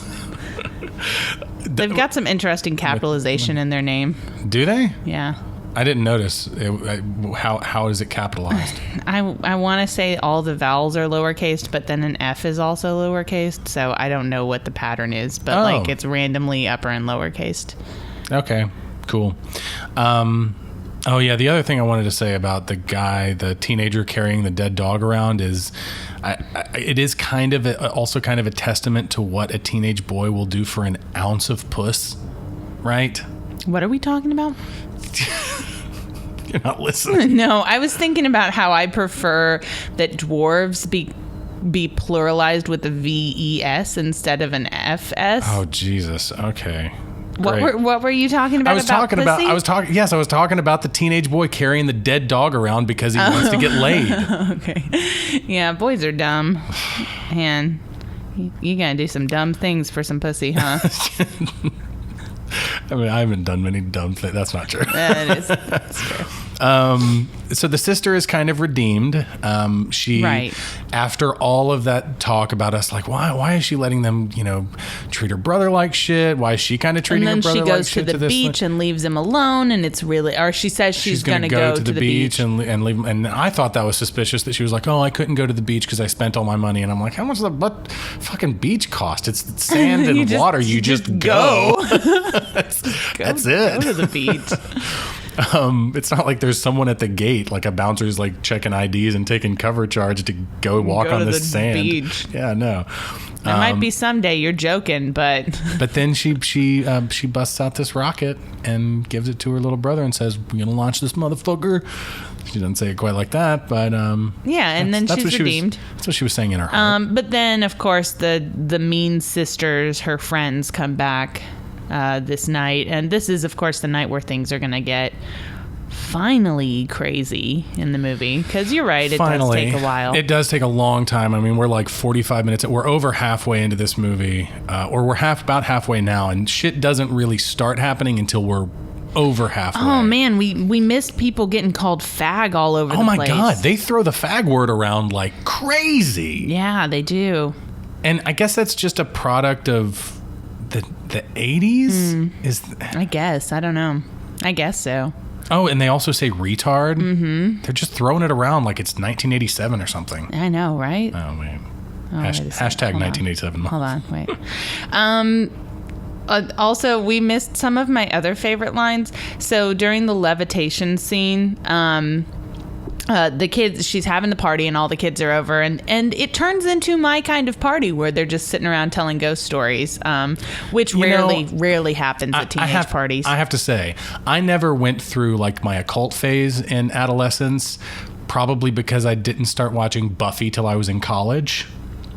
They've got some interesting capitalization in their name. Do they? Yeah. I didn't notice. How is it capitalized? I want to say all the vowels are lowercase, but then an F is also lowercase. So I don't know what the pattern is, but it's randomly upper and lowercase. Okay, cool. Oh yeah, the other thing I wanted to say about the teenager carrying the dead dog around is, it is also kind of a testament to what a teenage boy will do for an ounce of puss, right? What are we talking about? You're not listening. No, I was thinking about how I prefer that dwarves be pluralized with a VES instead of an FS. Oh Jesus. Okay. What were you talking about? I was talking about the teenage boy carrying the dead dog around because he wants to get laid. Okay. Yeah, boys are dumb. Man, you gotta do some dumb things for some pussy, huh? I mean, I haven't done many dumb things. That's not true. It is. That's true. So the sister is kind of redeemed. She, right. After all of that talk about us, like, why is she letting them, treat her brother like shit? Why is she kind of treating her brother like shit? And then she goes to the beach and leaves him alone, and it's really, or she says she's going to go to the beach and leave him. And I thought that was suspicious that she was like, oh, I couldn't go to the beach because I spent all my money. And I'm like, how much does the fucking beach cost? It's sand and water. You just go. That's it. Go to the beach. It's not like there's someone at the gate, like a bouncer's like checking IDs and taking cover charge to go walk on the sand. Beach. Yeah, no. It might be someday. You're joking, but. But then she busts out this rocket and gives it to her little brother and says, "We're gonna launch this motherfucker." She doesn't say it quite like that, but yeah, and then she's redeemed. That's what she was saying in her heart. But then, of course, the mean sisters, her friends, come back this night, and this is, of course, the night where things are gonna get finally crazy in the movie, because you're right, it does take a while. It does take a long time. I mean, we're like 45 minutes, we're over halfway into this movie, or we're about halfway now, and shit doesn't really start happening until we're over halfway. Oh man, we missed people getting called fag all over the place. Oh my god, they throw the fag word around like crazy. Yeah, they do. And I guess that's just a product of the 80s. I guess, I don't know. I guess so. Oh, and they also say retard. Mm-hmm. They're just throwing it around like it's 1987 or something. I know, right? Oh man. Hashtag 1987. Hold on, wait. Also, we missed some of my other favorite lines. So during the levitation scene, the kids, she's having the party and all the kids are over, and it turns into my kind of party where they're just sitting around telling ghost stories, which rarely happens at teenage parties. I have to say, I never went through like my occult phase in adolescence, probably because I didn't start watching Buffy till I was in college.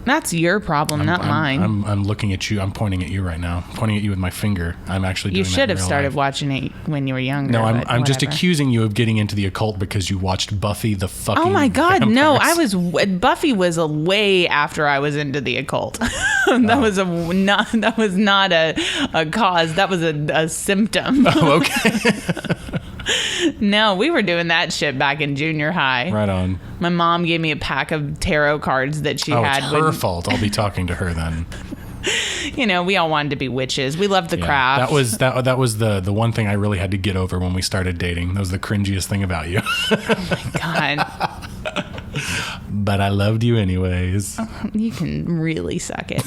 That's your problem, not mine. I'm looking at you. I'm pointing at you right now. I'm pointing at you with my finger. I'm actually doing that. You should have started watching it when you were younger. No, I'm just accusing you of getting into the occult because you watched Buffy the fucking Oh my god, vampires. no. Buffy was a way after I was into the occult. That was not a cause. That was a symptom. Oh, okay. No, we were doing that shit back in junior high. Right on. My mom gave me a pack of tarot cards that she had. It's her fault. I'll be talking to her then. You know, we all wanted to be witches. We loved the craft. That was the one thing I really had to get over when we started dating. That was the cringiest thing about you. Oh my God. But I loved you anyways. You can really suck it.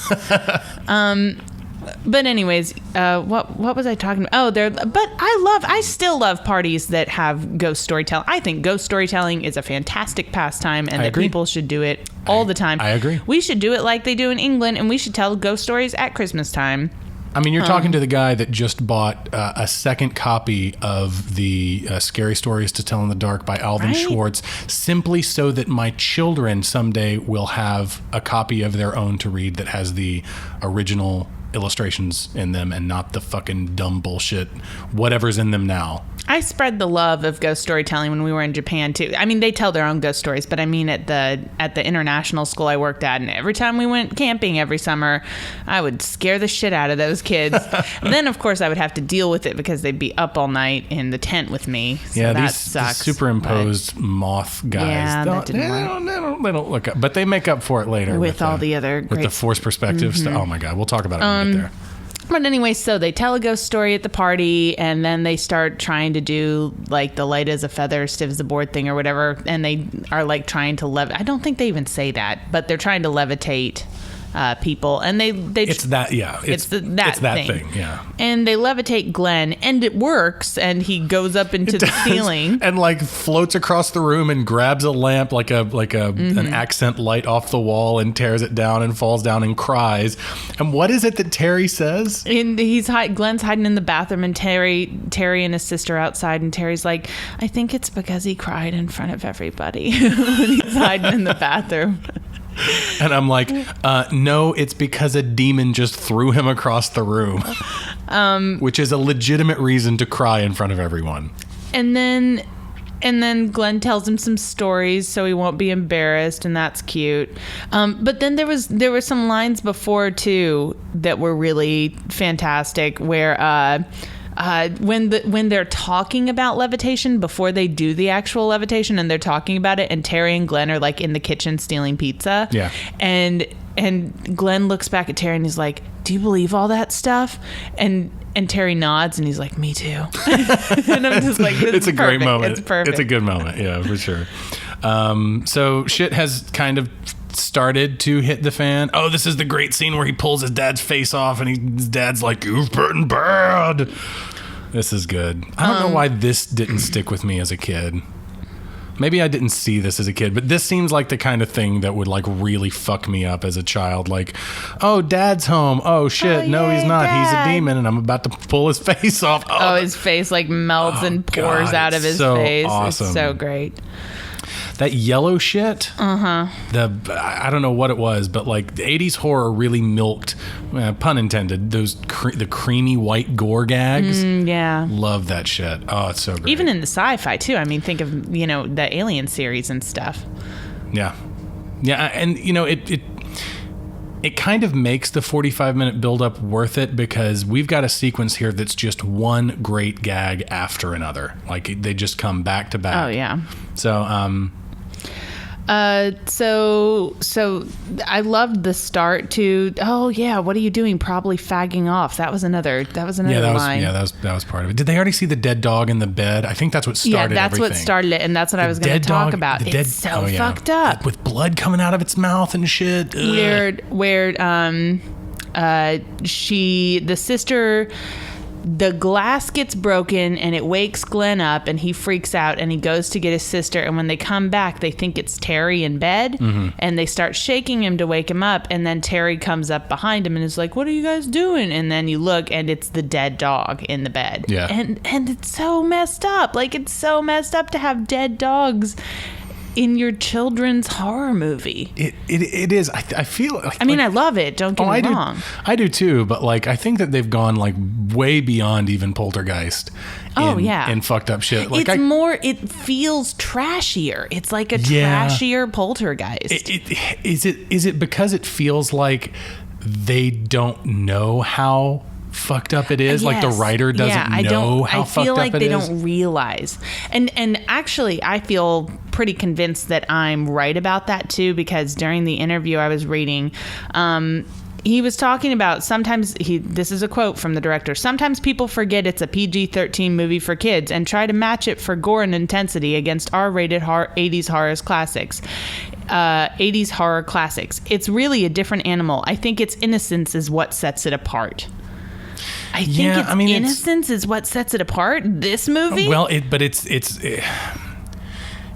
But anyways, what was I talking about? But I still love parties that have ghost storytelling. I think ghost storytelling is a fantastic pastime, and people should do it all the time. I agree. We should do it like they do in England, and we should tell ghost stories at Christmas time. I mean, you're talking to the guy that just bought a second copy of the Scary Stories to Tell in the Dark by Alvin Schwartz, simply so that my children someday will have a copy of their own to read that has the original illustrations in them and not the fucking dumb bullshit whatever's in them now. I spread the love of ghost storytelling when we were in Japan too. I mean, they tell their own ghost stories, but I mean at the international school I worked at, and every time we went camping every summer, I would scare the shit out of those kids. And then of course I would have to deal with it because they'd be up all night in the tent with me. So yeah, that these sucks. Superimposed moth guys. Yeah, that didn't work. They don't look up, but they make up for it later with all the other with the forced perspective stuff. Oh my God, we'll talk about it when we get there. But anyway, so they tell a ghost story at the party, and then they start trying to do like the light as a feather, stiff as a board thing or whatever. And they are like trying to I don't think they even say that, but they're trying to levitate people, and it's that thing, yeah. And they levitate Glenn, and it works, and he goes up into the ceiling and like floats across the room and grabs a lamp like an accent light off the wall and tears it down and falls down and cries. And what is it that Terry says? And Glenn's hiding in the bathroom, and Terry and his sister outside, and Terry's like, I think it's because he cried in front of everybody when he's hiding in the bathroom. And I'm like, no, it's because a demon just threw him across the room, which is a legitimate reason to cry in front of everyone. And then Glenn tells him some stories so he won't be embarrassed, and that's cute. But then there were some lines before too that were really fantastic, where when they're talking about levitation before they do the actual levitation, and they're talking about it, and Terry and Glenn are like in the kitchen stealing pizza. Yeah. And Glenn looks back at Terry and he's like, do you believe all that stuff? And Terry nods and he's like, me too. And I'm just like, it's a great moment. It's perfect. It's a good moment. Yeah, for sure. So shit has kind of started to hit the fan. Oh, this is the great scene where he pulls his dad's face off, and his dad's like, you've been bad. This is good. I don't know why this didn't stick with me as a kid. Maybe I didn't see this as a kid, but this seems like the kind of thing that would like really fuck me up as a child. Like, oh, dad's home. Oh shit, no, he's not. Dad. He's a demon, and I'm about to pull his face off. Oh, his face like melts and pours out of his face. Awesome. It's so great. That yellow shit, I don't know what it was, but like the 80s horror really milked, pun intended, the creamy white gore gags. Yeah. Love that shit. Oh, it's so great. Even in the sci-fi too. I mean, think of, the Alien series and stuff. Yeah. Yeah, and it kind of makes the 45-minute build-up worth it, because we've got a sequence here that's just one great gag after another. Like, they just come back to back. Oh, yeah. So, so I loved the start to, oh yeah, what are you doing? Probably fagging off. That was another line. That was part of it. Did they already see the dead dog in the bed? I think that's what started everything. Yeah, that's what started it, and that's what I was going to talk about. It's so fucked up. With blood coming out of its mouth and shit. Weird, the sister, the glass gets broken and it wakes Glenn up, and he freaks out and he goes to get his sister, and when they come back they think it's Terry in bed, and they start shaking him to wake him up, and then Terry comes up behind him and is like, what are you guys doing? And then you look and it's the dead dog in the bed. Yeah. And it's so messed up. Like, it's so messed up to have dead dogs in your children's horror movie. It is. I feel like, I mean, I love it, don't get me wrong. I do too, but like, I think that they've gone like way beyond even Poltergeist in fucked up shit. Like, it feels trashier. It's like a trashier Poltergeist. Is it because it feels like they don't know how fucked up it is. Like the writer doesn't know how fucked up it is. I feel like they don't realize. And actually, I feel pretty convinced that I'm right about that too, because during the interview I was reading, he was talking about this is a quote from the director, sometimes people forget it's a PG-13 movie for kids and try to match it for gore and intensity against R-rated 80s horror classics. 80s horror classics. It's really a different animal. I think its innocence is what sets it apart. I think innocence is what sets it apart. This movie? Well,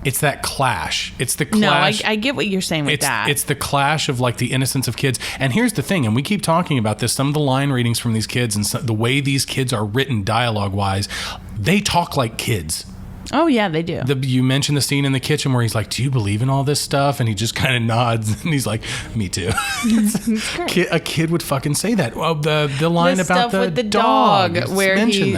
it's that clash. It's the clash. No, I get what you're saying with that. It's the clash of like the innocence of kids. And here's the thing, and we keep talking about this, some of the line readings from these kids and the way these kids are written dialogue-wise, they talk like kids. Oh, yeah, they do. You mentioned the scene in the kitchen where he's like, do you believe in all this stuff? And he just kind of nods and he's like, me too. A kid would fucking say that. Well, the line about with the dog where he,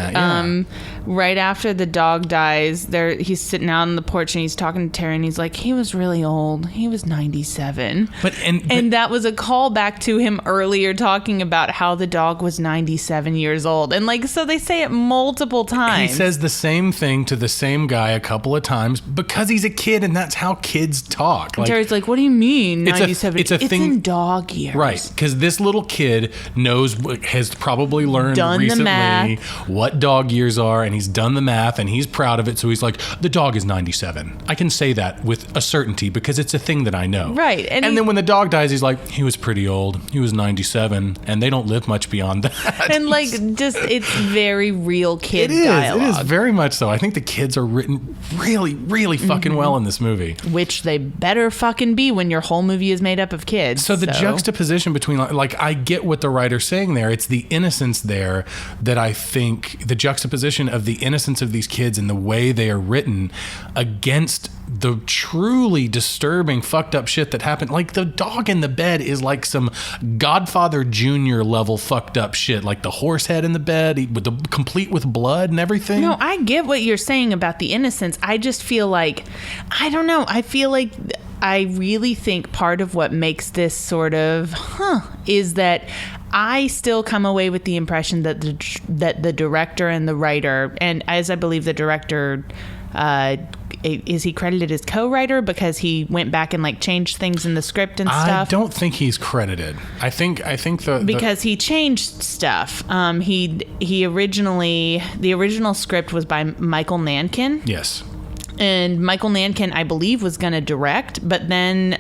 right after the dog dies, he's sitting out on the porch and he's talking to Terry and he's like, he was really old. He was 97. And that was a callback to him earlier talking about how the dog was 97 years old. And like, so they say it multiple times. He says the same thing to the same guy a couple of times because he's a kid and that's how kids talk. Like, Terry's like, what do you mean 97? It's thing, in dog years. Right, because this little kid has probably learned recently what dog years are, and he's done the math and he's proud of it. So he's like, the dog is 97. I can say that with a certainty because it's a thing that I know. Right. And then when the dog dies, he's like, he was pretty old. He was 97 and they don't live much beyond that. And like, just, it's very real kid dialogue. It is very much so. I think the kids are written really, really fucking well in this movie. Which they better fucking be when your whole movie is made up of kids. So the juxtaposition between, like, I get what the writer's saying there. It's the innocence there that I think, the juxtaposition of the innocence of these kids and the way they are written against the truly disturbing, fucked up shit that happened. Like, the dog in the bed is like some Godfather Jr. level fucked up shit. Like the horse head in the bed, complete with blood and everything. No, I get what you're saying about the innocence. I just feel like, I don't know. I feel like I really think part of what makes this sort of, is that I still come away with the impression that the director and the writer, and as I believe the director, is he credited as co-writer because he went back and like changed things in the script and stuff? I don't think he's credited. I think because he changed stuff. The original script was by Michael Nankin. Yes. And Michael Nankin, I believe, was going to direct, but then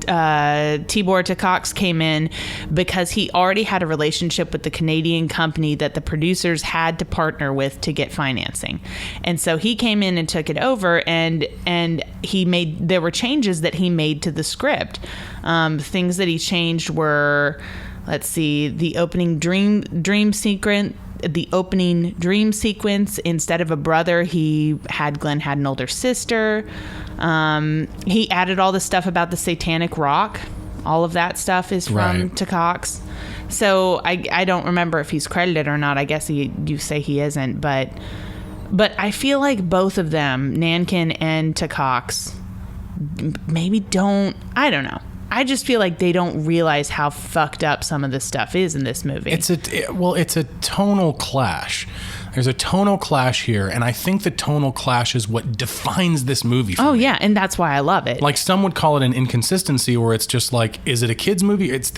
Tibor Takacs came in because he already had a relationship with the Canadian company that the producers had to partner with to get financing. And so he came in and took it over, and there were changes that he made to the script. Things that he changed were, let's see, the opening dream sequence. The opening dream sequence, instead of a brother, Glenn had an older sister. He added all the stuff about the satanic rock. All of that stuff is from Takacs. So I don't remember if he's credited or not. I guess you say he isn't, but I feel like both of them, Nankin and Takacs, maybe don't. I don't know. I just feel like they don't realize how fucked up some of this stuff is in this movie. It's a tonal clash. There's a tonal clash here, and I think the tonal clash is what defines this movie for me. Yeah, and that's why I love it. Like, some would call it an inconsistency, where it's just like, is it a kid's movie? It's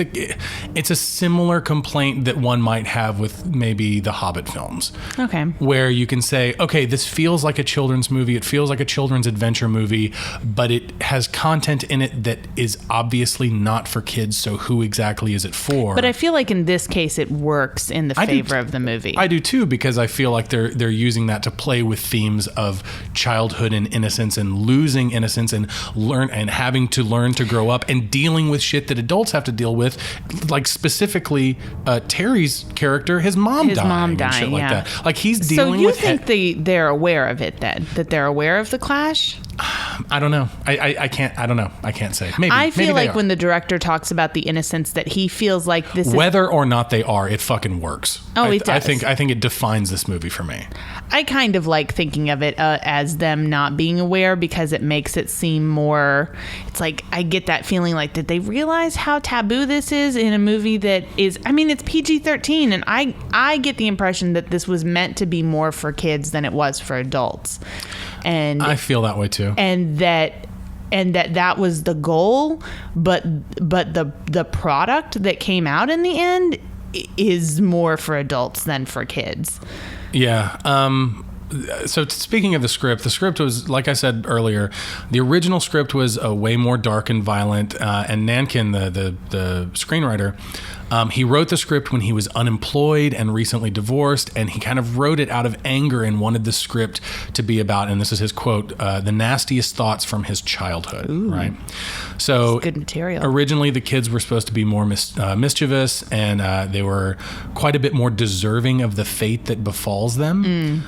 a similar complaint that one might have with maybe the Hobbit films. Okay. Where you can say, okay, this feels like a children's movie, it feels like a children's adventure movie, but it has content in it that is obviously not for kids, so who exactly is it for? But I feel like in this case it works in the favor of the movie. I do too, because I feel like they're using that to play with themes of childhood and innocence and losing innocence and having to learn to grow up and dealing with shit that adults have to deal with, like specifically Terry's character, his mom dying and shit like that. Like, he's dealing with. So you think they're aware of it then? That they're aware of the clash? I don't know. I can't. I don't know. I can't say. Maybe. I feel maybe like when the director talks about the innocence, that he feels like this whether or not they are, it fucking works. Oh, it does. I think it defines this movie for me. I kind of like thinking of it as them not being aware, because it makes it seem more. It's like I get that feeling like, did they realize how taboo this is in a movie that is? I mean, it's PG-13, and I get the impression that this was meant to be more for kids than it was for adults. And I feel that way too. And that was the goal, but the product that came out in the end is more for adults than for kids. Yeah. So speaking of the script was, like I said earlier, the original script was way more dark and violent. And Nankin, the screenwriter, he wrote the script when he was unemployed and recently divorced, and he kind of wrote it out of anger and wanted the script to be about, and this is his quote, the nastiest thoughts from his childhood. Ooh. Right? So that's good material. Originally, the kids were supposed to be more mischievous, and they were quite a bit more deserving of the fate that befalls them.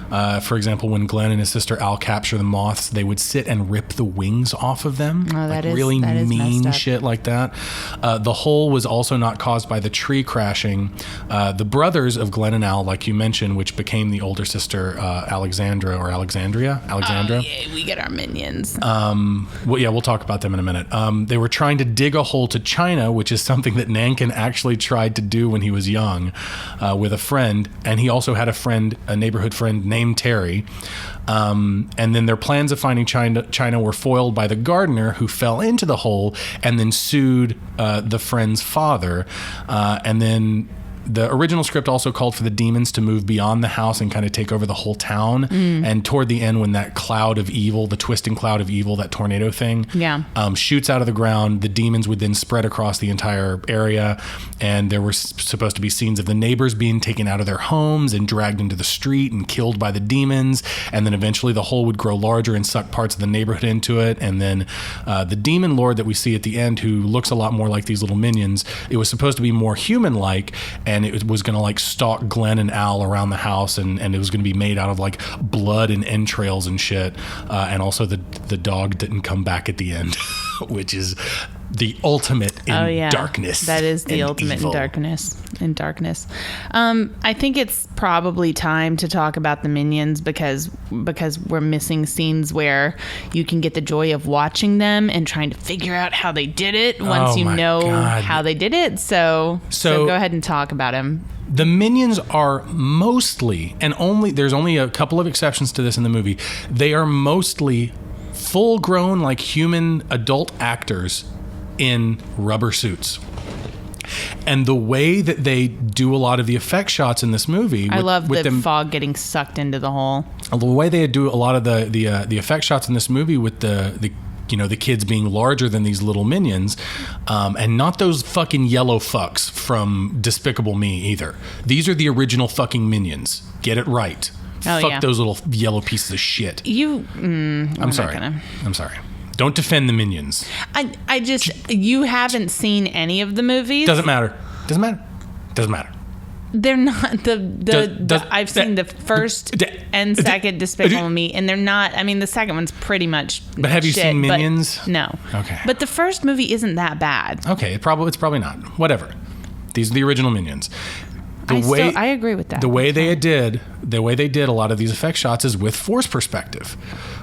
For example, when Glenn and his sister Al capture the moths, they would sit and rip the wings off of them. Oh, that is really that is mean shit like that. The hole was also not caused by the tree crashing. The brothers of Glenn and Al, like you mentioned, which became the older sister Alexandria. Oh, yeah, we get our minions. Well, yeah, we'll talk about them in a minute. They were trying to dig a hole to China, which is something that Nankin actually tried to do when he was young with a friend, and he also had a neighborhood friend named Terry. And then their plans of finding China were foiled by the gardener, who fell into the hole and then sued the friend's father. And then the original script also called for the demons to move beyond the house and kind of take over the whole town. And toward the end, when that cloud of evil, the twisting cloud of evil, that tornado thing, shoots out of the ground, the demons would then spread across the entire area. And there were supposed to be scenes of the neighbors being taken out of their homes and dragged into the street and killed by the demons. And then eventually the hole would grow larger and suck parts of the neighborhood into it. And then the demon lord that we see at the end, who looks a lot more like these little minions, it was supposed to be more human-like, and it was going to like stalk Glenn and Al around the house, and it was going to be made out of like blood and entrails and shit. And also the dog didn't come back at the end, which is the ultimate in darkness. That is the ultimate evil. in darkness. I think it's probably time to talk about the minions, because we're missing scenes where you can get the joy of watching them and trying to figure out how they did it once you know how they did it. So go ahead and talk about them. The minions are mostly, and there's only a couple of exceptions to this in the movie, they are mostly full-grown, like human adult actors in rubber suits. And the way that they do a lot of the effect shots in this movie, I love the fog getting sucked into the hole. The way they do a lot of the effect shots in this movie with the kids being larger than these little minions, and not those fucking yellow fucks from Despicable Me either. These are the original fucking minions. Get it right. Fuck those little yellow pieces of shit. I'm sorry. Don't defend the minions. You haven't seen any of the movies. Doesn't matter. They're not I've seen the first and second Despicable Me, and they're not. I mean, the second one's pretty much. But have you seen Minions? No. Okay. But the first movie isn't that bad. Okay, it's probably not. Whatever. These are the original Minions. I agree with that. The way they did a lot of these effect shots is with force perspective,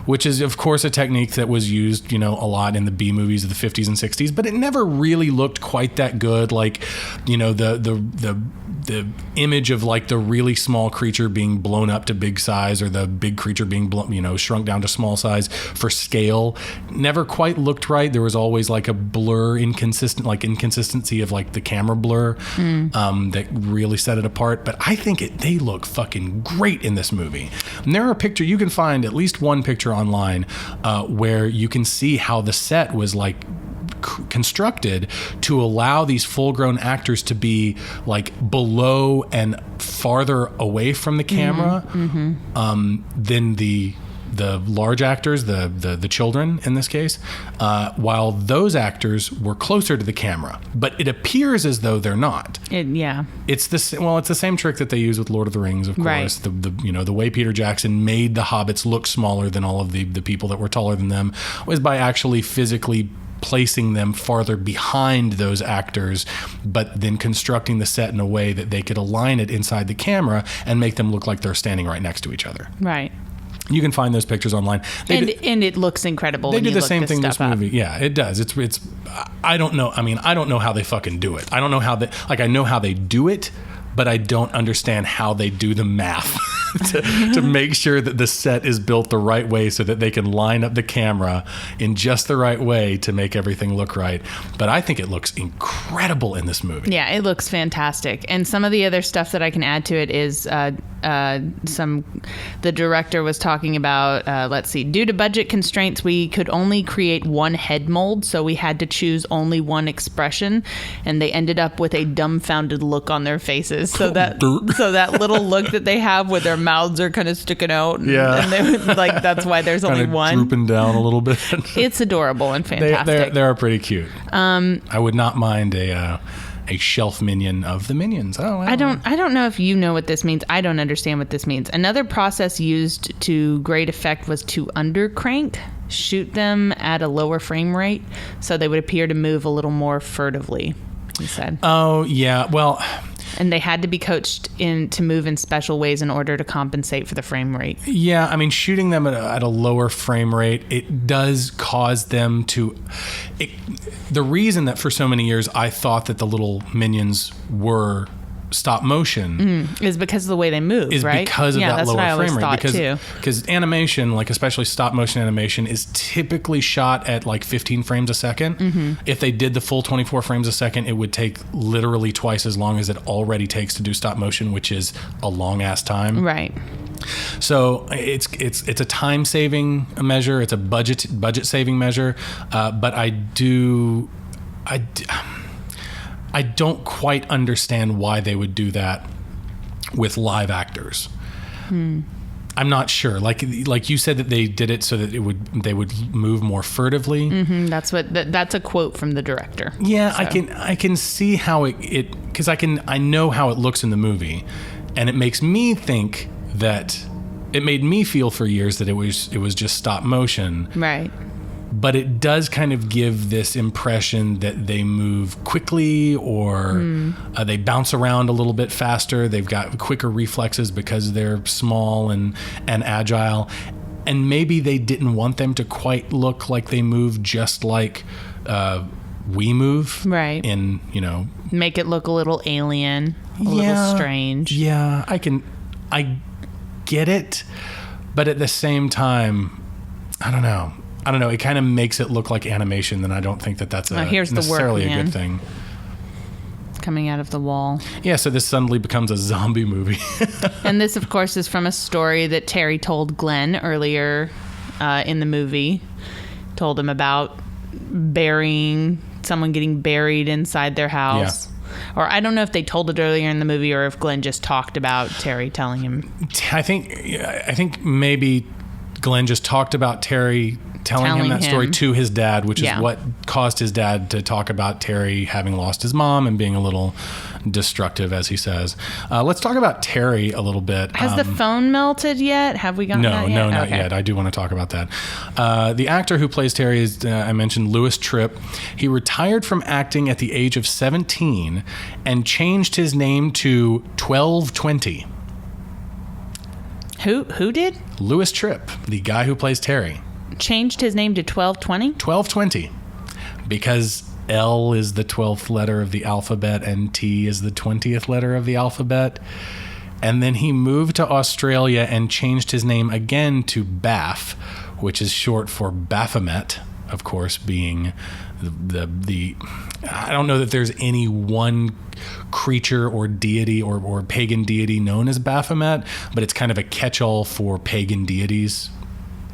which is of course a technique that was used, a lot in the B movies of the 50s and 60s, but it never really looked quite that good. Like, the image of like the really small creature being blown up to big size, or the big creature being shrunk down to small size for scale, never quite looked right. There was always like a inconsistency of like the camera blur that really set it apart. But I think they look fucking great in this movie. And there are you can find at least one picture online where you can see how the set was like constructed to allow these full-grown actors to be like below and farther away from the camera than the the large actors, the children in this case, while those actors were closer to the camera. But it appears as though they're not. It's the same trick that they use with Lord of the Rings, of course. Right. The way Peter Jackson made the hobbits look smaller than all of the people that were taller than them was by actually physically placing them farther behind those actors, but then constructing the set in a way that they could align it inside the camera and make them look like they're standing right next to each other. Right. You can find those pictures online. And it looks incredible. They do the same thing in this movie. Yeah, it does. It's. I don't know. I mean, I don't know how they fucking do it. I don't know how they. Like, I know how they do it, but I don't understand how they do the math to make sure that the set is built the right way so that they can line up the camera in just the right way to make everything look right. But I think it looks incredible in this movie. Yeah, it looks fantastic. And some of the other stuff that I can add to it is the director was talking about, let's see, due to budget constraints, we could only create one head mold, so we had to choose only one expression, and they ended up with a dumbfounded look on their faces. So that little look that they have where their mouths are kind of sticking out, and they, like, that's why there's only one. Drooping down a little bit. It's adorable and fantastic. They are pretty cute. I would not mind a shelf minion of the Minions. I don't know if you know what this means. I don't understand what this means. Another process used to great effect was to undercrank, shoot them at a lower frame rate so they would appear to move a little more furtively, he said. Oh, yeah. Well, and they had to be coached to move in special ways in order to compensate for the frame rate. Yeah, I mean, shooting them at a lower frame rate, it does cause them to... the reason that for so many years I thought that the little Minions were stop motion is because of the way they move, right? Because of that lower frame rate. Because animation, like especially stop motion animation, is typically shot at like 15 frames a second. Mm-hmm. If they did the full 24 frames a second, it would take literally twice as long as it already takes to do stop motion, which is a long ass time. Right. So it's a time saving measure. It's a budget saving measure. But I don't quite understand why they would do that with live actors. I'm not sure. Like you said that they did it so that they would move more furtively. Mm-hmm. That's a quote from the director. Yeah, so. I can see how it because I know how it looks in the movie, and it makes me think that it made me feel for years that it was just stop motion. Right. But it does kind of give this impression that they move quickly or they bounce around a little bit faster. They've got quicker reflexes because they're small and agile. And maybe they didn't want them to quite look like they move just like we move. Right. Make it look a little alien, a little strange. Yeah, I get it. But at the same time, I don't know. It kind of makes it look like animation, and I don't think that that's necessarily a good thing. Coming out of the wall. Yeah, so this suddenly becomes a zombie movie. And this, of course, is from a story that Terry told Glenn earlier in the movie. Told him about someone getting buried inside their house. Yeah. Or I don't know if they told it earlier in the movie or if Glenn just talked about Terry telling him. I think maybe Glenn just talked about Terry telling him that story to his dad, which is what caused his dad to talk about Terry having lost his mom and being a little destructive, as he says. Let's talk about Terry a little bit. Has the phone melted yet? Have we gotten that yet? No, not yet. I do want to talk about that. The actor who plays Terry is, I mentioned, Louis Tripp. He retired from acting at the age of 17 and changed his name to 1220. Who did? Louis Tripp, the guy who plays Terry. Changed his name to 1220? 1220. Because L is the 12th letter of the alphabet and T is the 20th letter of the alphabet. And then he moved to Australia and changed his name again to Baff, which is short for Baphomet, of course, being the I don't know that there's any one creature or deity or pagan deity known as Baphomet, but it's kind of a catch-all for pagan deities,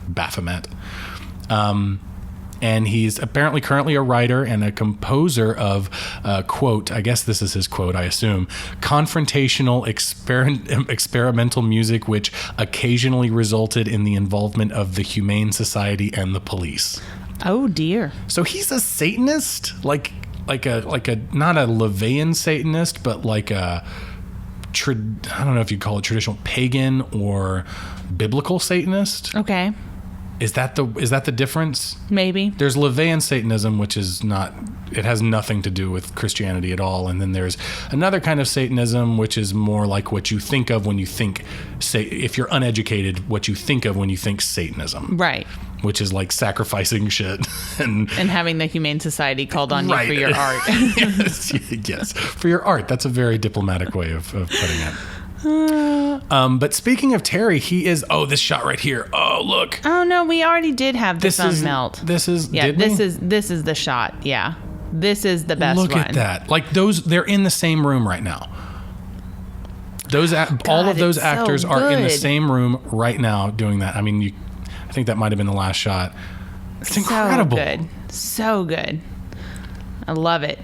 Baphomet. And he's apparently currently a writer and a composer of, quote, I guess this is his quote, I assume, confrontational experimental music, which occasionally resulted in the involvement of the Humane Society and the police. Oh, dear. So he's a Satanist? Like a not a LaVeyan Satanist, but like a, I don't know if you'd call it traditional pagan or biblical Satanist. Okay. Is that the difference? Maybe. There's LaVeyan Satanism, which is not, it has nothing to do with Christianity at all. And then there's another kind of Satanism, which is more like what you think of when you think, if you're uneducated, what you think of when you think Satanism. Right. Which is like sacrificing shit. And having the Humane Society called on you for your art. yes, for your art. That's a very diplomatic way of putting it. But speaking of Terry, he is. Oh, this shot right here. Oh, look. Oh no, we already did have the phone melt. This is. Yeah, did this we? is the shot. Yeah, this is the best one. Look at that. Like those, they're in the same room right now. All of those actors are in the same room right now doing that. I mean, I think that might have been the last shot. It's incredible. So good. I love it.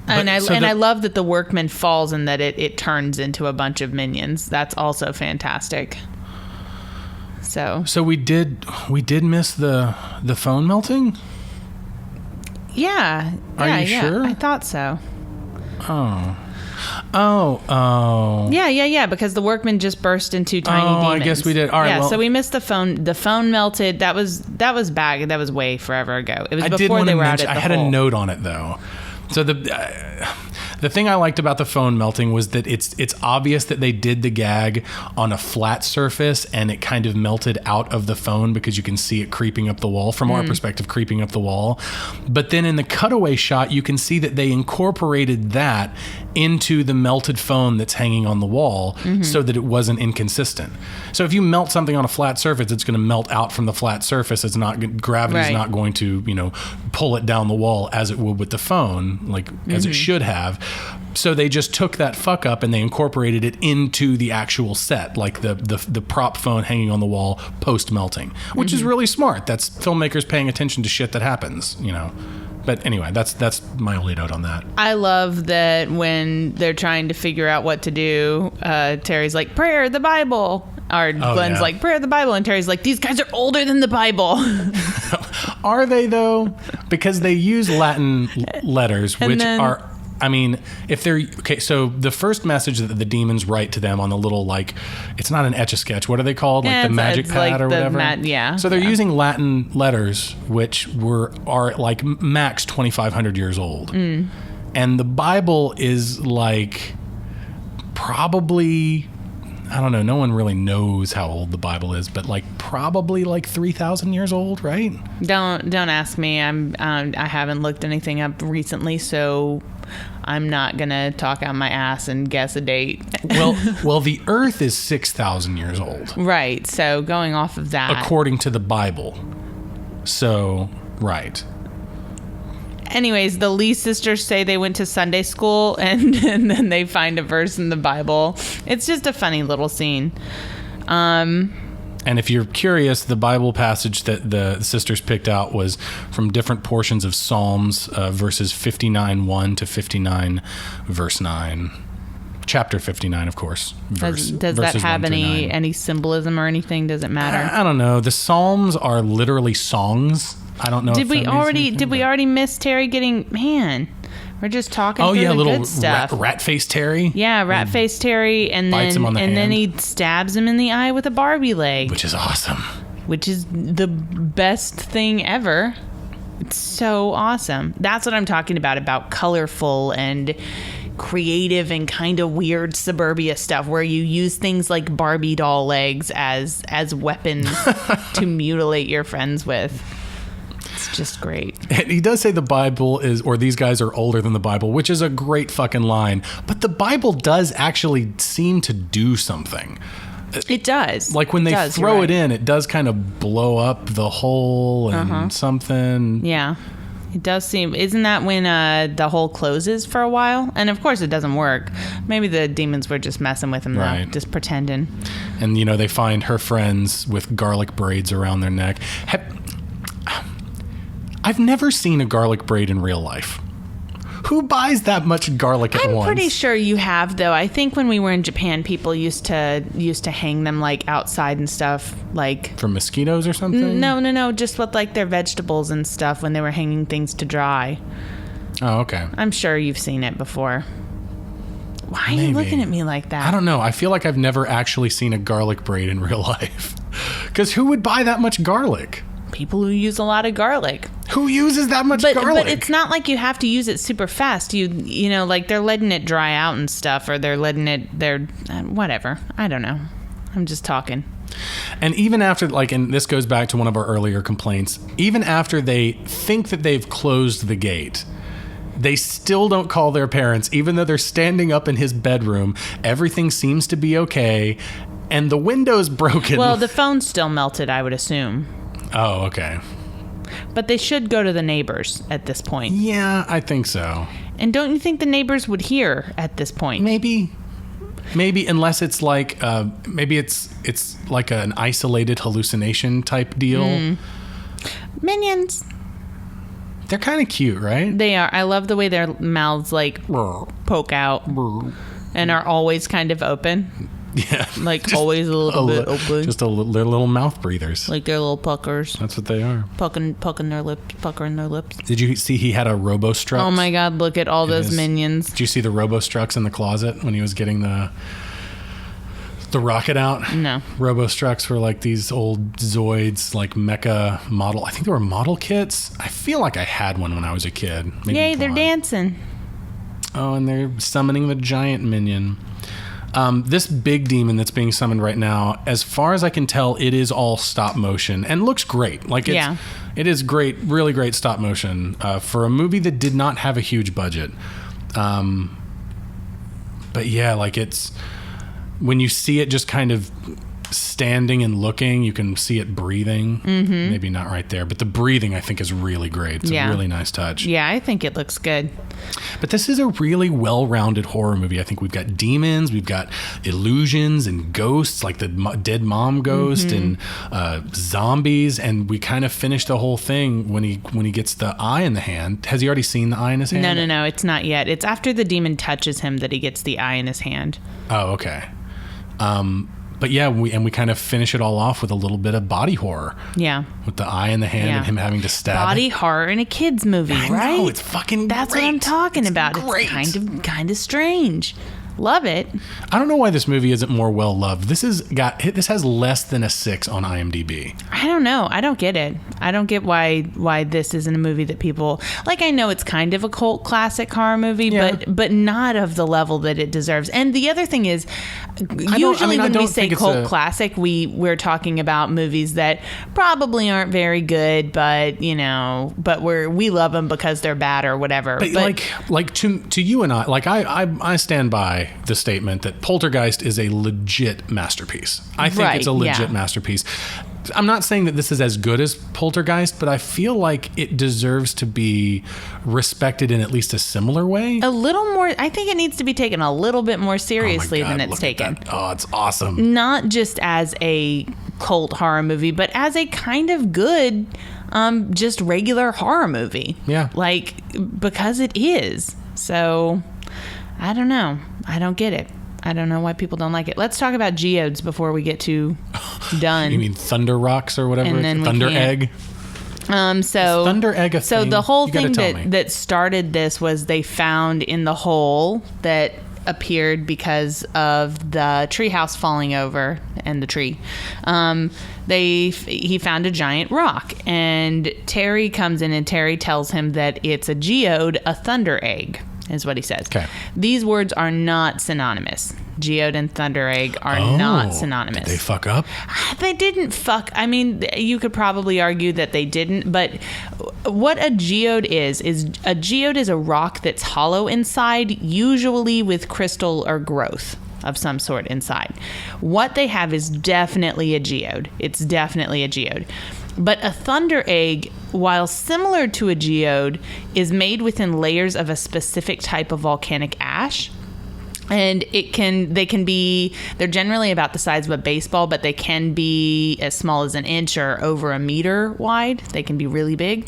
And I love that the workman falls and that it turns into a bunch of minions. That's also fantastic. So we did miss the phone melting? Yeah. Are you sure? I thought so. Oh. Yeah, because the workman just burst into tiny demons. I guess we did. All right. Yeah, well, so we missed the phone. The phone melted. That was bad. That was way forever ago. It was before they were out at the I had a note on it though. So the thing I liked about the phone melting was that it's obvious that they did the gag on a flat surface and it kind of melted out of the phone because you can see it creeping up the wall from our perspective, creeping up the wall. But then in the cutaway shot, you can see that they incorporated that into the melted phone that's hanging on the wall so that it wasn't inconsistent. So if you melt something on a flat surface, it's going to melt out from the flat surface. It's not, gravity's not going to, pull it down the wall as it would with the phone, like as it should have. So they just took that fuck up and they incorporated it into the actual set, like the prop phone hanging on the wall post melting, which is really smart. That's filmmakers paying attention to shit that happens, But anyway, that's my only note on that. I love that when they're trying to figure out what to do, Terry's like, prayer, the Bible. Or Glenn's like, prayer, the Bible. And Terry's like, these guys are older than the Bible. Are they, though? Because they use Latin letters, which are... I mean, if they're... Okay, so the first message that the demons write to them on the little, it's not an Etch-a-Sketch. What are they called? Like the magic pad or whatever? So they're using Latin letters, which are like max 2,500 years old. And the Bible is probably... I don't know. No one really knows how old the Bible is, but probably 3,000 years old, right? Don't ask me. I haven't looked anything up recently, so I'm not gonna talk out my ass and guess a date. well, the Earth is 6,000 years old, right? So going off of that, according to the Bible. So right. Anyways, the Lee sisters say they went to Sunday school and then they find a verse in the Bible. It's just a funny little scene. And if you're curious, the Bible passage that the sisters picked out was from different portions of Psalms, verses 59:1 to 59, verse 9. Chapter 59, of course. Does that have any symbolism or anything? Does it matter? I don't know. The Psalms are literally songs. I don't know. Did we already miss Terry getting? Man, we're just talking. Oh yeah, little good stuff. rat-faced Terry. Yeah, rat-faced Terry, and then he stabs him in the eye with a Barbie leg, which is awesome. Which is the best thing ever. It's so awesome. That's what I'm talking about colorful and creative and kind of weird suburbia stuff where you use things like Barbie doll legs as weapons to mutilate your friends with. It's just great. And he does say the Bible these guys are older than the Bible, which is a great fucking line. But the Bible does actually seem to do something. It does. Like when they throw it in, it does kind of blow up the hole and something. Yeah. It does seem. Isn't that when the hole closes for a while? And of course, it doesn't work. Maybe the demons were just messing with him, though, just pretending. And they find her friends with garlic braids around their neck. I've never seen a garlic braid in real life. Who buys that much garlic at once? I'm pretty sure you have, though. I think when we were in Japan, people used to hang them like outside and stuff, like for mosquitoes or something. No, just with like their vegetables and stuff when they were hanging things to dry. Oh, okay. I'm sure you've seen it before. Why are you looking at me like that? I don't know. I feel like I've never actually seen a garlic braid in real life. Because who would buy that much garlic? People who use a lot of garlic. Who uses that much garlic? But it's not like you have to use it super fast. You know, like they're letting it dry out and stuff, or they're letting it, whatever. I don't know. I'm just talking. And even after, and this goes back to one of our earlier complaints, even after they think that they've closed the gate, they still don't call their parents, even though they're standing up in his bedroom. Everything seems to be okay, and the window's broken. Well, the phone's still melted, I would assume. Oh, okay. But they should go to the neighbors at this point. Yeah, I think so. And don't you think the neighbors would hear at this point? Maybe, unless it's like, maybe it's like an isolated hallucination type deal. Minions. They're kind of cute, right? They are. I love the way their mouths poke out and are always kind of open. Yeah. Like always a little bit open. Just they're little mouth breathers. Like they're little puckers. That's what they are. Puckering their lips. Did you see he had a Robostrux? Oh my God, look at all those minions. Did you see the Robostrux in the closet when he was getting the rocket out? No. Robostrux were like these old Zoids, like mecha model. I think they were model kits. I feel like I had one when I was a kid. Maybe Yay, they're dancing. Oh, and they're summoning the giant minion. This big demon that's being summoned right now, as far as I can tell, it is all stop motion and looks great. It is great, really great stop motion for a movie that did not have a huge budget. But yeah, it's when you see it just kind of standing and looking, you can see it breathing. Mm-hmm. Maybe not right there, but the breathing I think is really great. It's a really nice touch. Yeah, I think it looks good. But this is a really well-rounded horror movie. I think we've got demons, we've got illusions and ghosts, like the dead mom ghost, and zombies, and we kind of finish the whole thing when he gets the eye in the hand. Has he already seen the eye in his hand? No, it's not yet. It's after the demon touches him that he gets the eye in his hand. Oh, okay. But yeah, we kind of finish it all off with a little bit of body horror. Yeah. With the eye in the hand and him having to stab body horror in a kid's movie, right? I know, it's fucking That's great. what I'm talking about. Great. It's kind of strange. Love it. I don't know why this movie isn't more well loved. This has less than a 6 on IMDb. I don't know. I don't get it. I don't get why this isn't a movie that people like. I know it's kind of a cult classic horror movie, but not of the level that it deserves. And the other thing is, usually when we say cult classic, we're talking about movies that probably aren't very good, but we love them because they're bad or whatever. But to you and I stand by the statement that Poltergeist is a legit masterpiece. I think it's a legit masterpiece. I'm not saying that this is as good as Poltergeist, but I feel like it deserves to be respected in at least a similar way. A little more. I think it needs to be taken a little bit more seriously than it's taken. Oh, it's awesome. Not just as a cult horror movie, but as a kind of good, just regular horror movie. Yeah. Because it is. So, I don't know. I don't get it. I don't know why people don't like it. Let's talk about geodes before we get too done. You mean Thunder Rocks or whatever? And then Thunder Egg? Thunder Egg a so thing? The whole thing that started this was they found in the hole that appeared because of the treehouse falling over and the tree. He found a giant rock, and Terry comes in and Terry tells him that it's a geode, a thunder egg, is what he says. Okay. These words are not synonymous. Geode and thunder egg are not synonymous. Did they fuck up? They didn't fuck. I mean, you could probably argue that they didn't, but what a geode is a rock that's hollow inside, usually with crystal or growth of some sort inside. What they have is definitely a geode. It's definitely a geode. But a thunder egg while similar to a geode, is made within layers of a specific type of volcanic ash. And they're generally about the size of a baseball, but they can be as small as an inch or over a meter wide. They can be really big.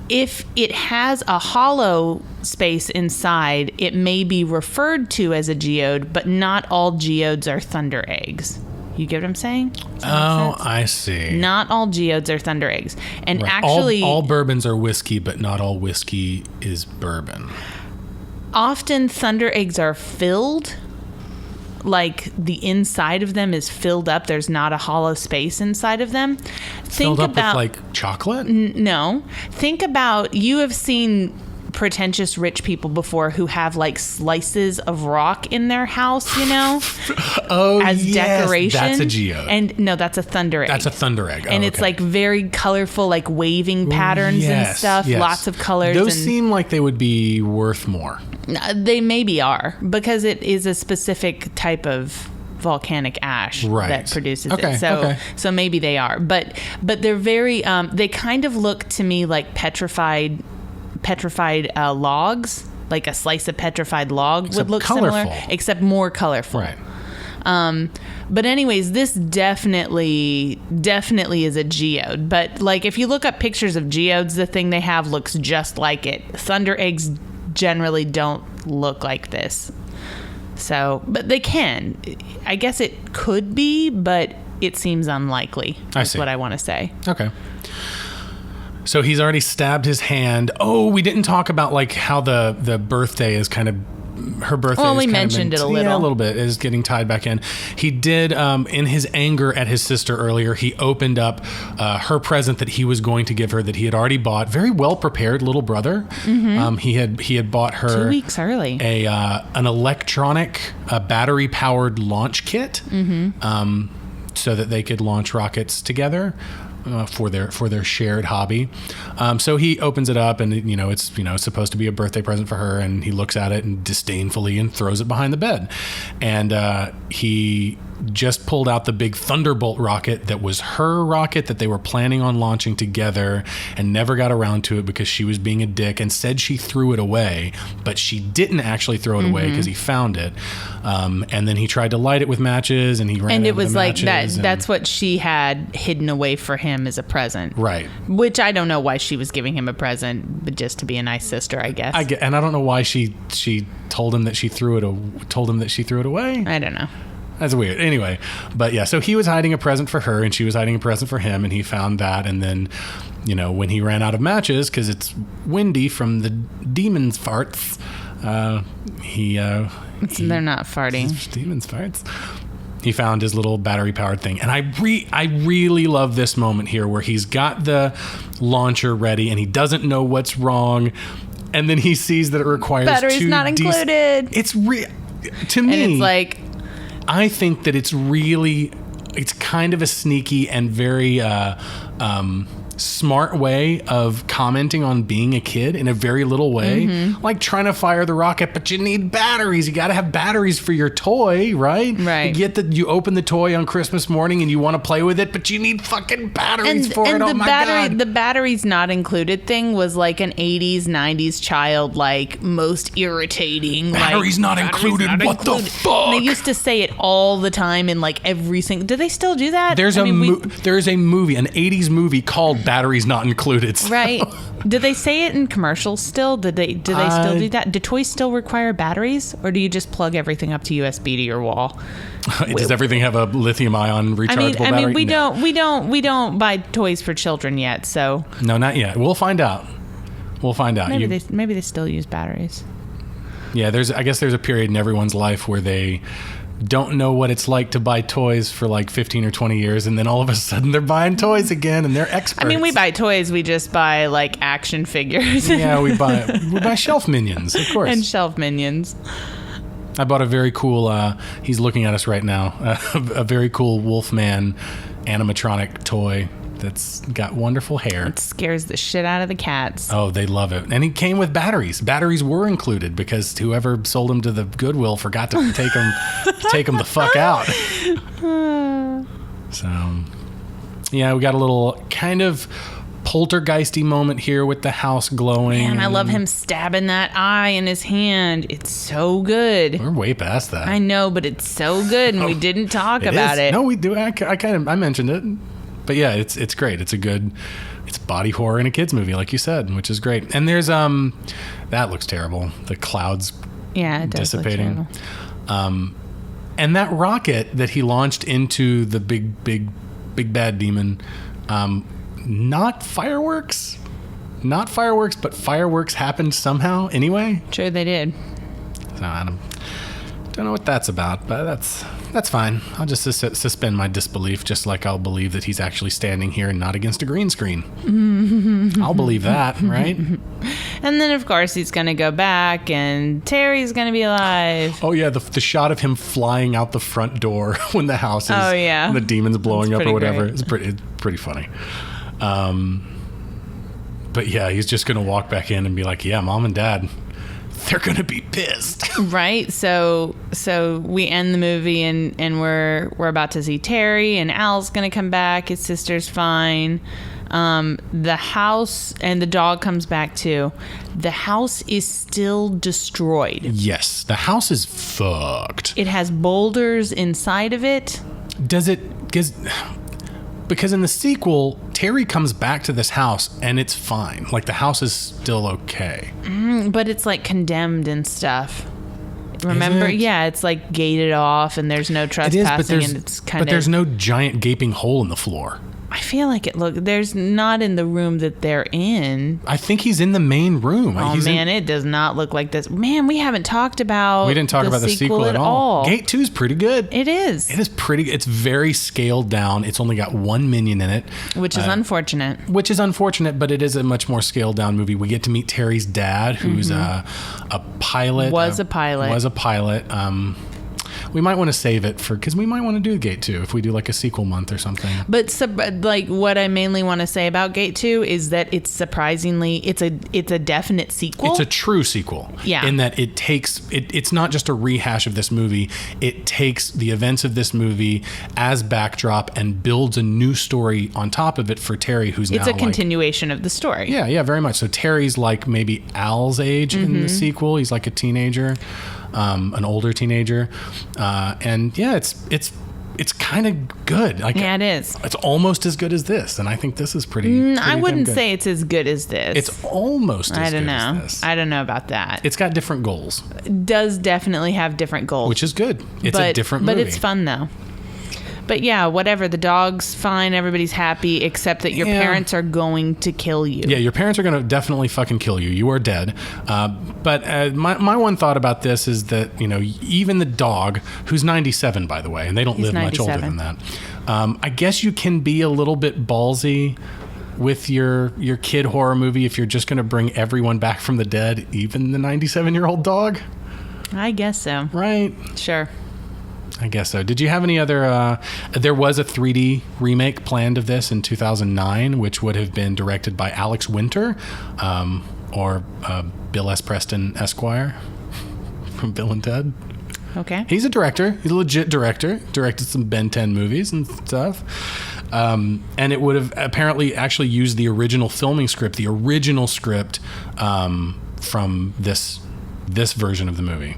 If it has a hollow space inside, it may be referred to as a geode, but not all geodes are thunder eggs. You get what I'm saying? Oh, I see. Not all geodes are thunder eggs. And right. actually... All bourbons are whiskey, but not all whiskey is bourbon. Often thunder eggs are filled, like the inside of them is filled up. There's not a hollow space inside of them. Filled up with like chocolate? No. Think about, you have seen pretentious rich people before who have like slices of rock in their house, you know, as decoration. That's a geode. And no, that's a thunder egg. That's a thunder egg. And it's like very colorful, like waving patterns and stuff. Yes. Lots of colors. Those seem like they would be worth more. They maybe are, because it is a specific type of volcanic ash that produces it. So maybe they are, but they're very they kind of look to me like petrified logs. Like a slice of petrified log would look similar, except more colorful. Right. But anyways, this definitely is a geode. But like if you look up pictures of geodes, the thing they have looks just like it. Thunder eggs generally don't look like this. So, but they can. I guess it could be, but it seems unlikely. That's what I want to say. Okay. So he's already stabbed his hand. Oh, we didn't talk about like how the birthday is kind of, her birthday. Well, we mentioned it a little. Yeah, a little bit is getting tied back in. He did, in his anger at his sister earlier, he opened up her present that he was going to give her that he had already bought. Very well prepared little brother. Mm-hmm. He had bought her 2 weeks early an electronic battery powered launch kit, so that they could launch rockets together. For their shared hobby. So he opens it up and it's supposed to be a birthday present for her, and he looks at it and disdainfully and throws it behind the bed. And he just pulled out the big Thunderbolt rocket that was her rocket that they were planning on launching together, and never got around to it because she was being a dick and said she threw it away, but she didn't actually throw it away because he found it. And then he tried to light it with matches, and he ran. And it was like that. That's what she had hidden away for him as a present, right? Which I don't know why she was giving him a present, but just to be a nice sister, I guess. And I don't know why she told him that she threw it away. I don't know. That's weird. Anyway, but yeah, so he was hiding a present for her and she was hiding a present for him, and he found that. And then, when he ran out of matches, because it's windy from the demon's farts, they're not farting. Demon's farts. He found his little battery powered thing. And I really love this moment here where he's got the launcher ready and he doesn't know what's wrong. And then he sees that it requires batteries not included. It's to me. And it's like, I think that it's kind of a sneaky and very smart way of commenting on being a kid in a very little way. Like trying to fire the rocket, but you need batteries. You got to have batteries for your toy, right? Right. You open the toy on Christmas morning and you want to play with it, but you need fucking batteries for it. Oh my God. The batteries not included thing was like an 80s, 90s child, like most irritating. Batteries not included. What the fuck? And they used to say it all the time in like every single. Do they still do that? There's a movie, an 80s movie called Batteries Not Included. So. Right. Do they say it in commercials still? Do they still do that? Do toys still require batteries, or do you just plug everything up to USB to your wall? Does everything have a lithium-ion rechargeable battery? I mean, we don't buy toys for children yet, so no, not yet. We'll find out. Maybe they still use batteries. Yeah, I guess there's a period in everyone's life where they don't know what it's like to buy toys for like 15 or 20 years, and then all of a sudden they're buying toys again and they're experts. I mean, we buy toys, we just buy like action figures. Yeah, we buy shelf minions, of course. And shelf minions. I bought a very cool, he's looking at us right now, a very cool Wolfman animatronic toy that's got wonderful hair. It scares the shit out of the cats. Oh, they love it. And he came with batteries. Batteries were included because whoever sold them to the Goodwill forgot to take them the fuck out. So, yeah, we got a little kind of poltergeisty moment here with the house glowing. Man, I love him stabbing that eye in his hand. It's so good. We're way past that. I know, but it's so good, and we didn't talk about it. No, we do. I mentioned it, but yeah, it's great. It's body horror in a kids movie, like you said, which is great. And there's that looks terrible. The clouds, it does dissipating. look terrible. And that rocket that he launched into the big bad demon, not fireworks, but fireworks happened somehow anyway. Sure, they did. So I don't know what that's about, but that's fine. I'll just suspend my disbelief, just like I'll believe that he's actually standing here and not against a green screen. I'll believe that, right? And then, of course, he's going to go back, and Terry's going to be alive. Oh, yeah, the shot of him flying out the front door when the house is... Oh, yeah. The demon's blowing up or whatever. Great. It's pretty funny. But, yeah, he's just going to walk back in and be like, yeah, Mom and Dad... they're gonna be pissed, right? So we end the movie and we're about to see Terry, and Al's gonna come back. His sister's fine. The house and the dog comes back too. The house is still destroyed. Yes, the house is fucked. It has boulders inside of it. Because in the sequel, Terry comes back to this house and it's fine. Like, the house is still okay. But it's like condemned and stuff. Remember? Yeah, it's like gated off and there's no trespassing, and it's kind of... But there's no giant gaping hole in the floor. I feel like there's not in the room that they're in. I think he's in the main room. Oh, it does not look like this. Man, we haven't talked about We didn't talk about the sequel at all. Gate 2 is pretty good. It is. It is pretty good. It's very scaled down. It's only got one minion in it. Which is unfortunate. But it is a much more scaled down movie. We get to meet Terry's dad, who's a pilot. Was a pilot. We might want to save it because we might want to do Gate 2 if we do like a sequel month or something. But like what I mainly want to say about Gate 2 is that it's surprisingly, it's a definite sequel. It's a true sequel. Yeah. In that it's not just a rehash of this movie. It takes the events of this movie as backdrop and builds a new story on top of it for Terry, who's now It's a continuation of the story. Yeah, very much. So Terry's like maybe Al's age in the sequel. He's like a teenager. An older teenager, and yeah, it's kind of good. Like, yeah, it is. It's almost as good as this, and I think this is pretty I wouldn't good. say it's as good as this. It's almost as good as this. I don't know about that. It's got different goals. It does definitely have different goals, which is good. It's a different movie, but it's fun though. But yeah, whatever. The dog's fine. Everybody's happy, except that your parents are going to kill you. Yeah, your parents are going to definitely fucking kill you. You are dead. But my one thought about this is that, even the dog, who's 97, by the way, and they don't live 97. Much older than that. I guess you can be a little bit ballsy with your kid horror movie if you're just going to bring everyone back from the dead, even the 97-year-old dog. I guess so. Right? Sure. I guess so. Did you have any other... there was a 3D remake planned of this in 2009, which would have been directed by Alex Winter, or Bill S. Preston Esquire from Bill and Ted. Okay. He's a director. He's a legit director. Directed some Ben 10 movies and stuff. And it would have apparently actually used the original filming script, from this version of the movie.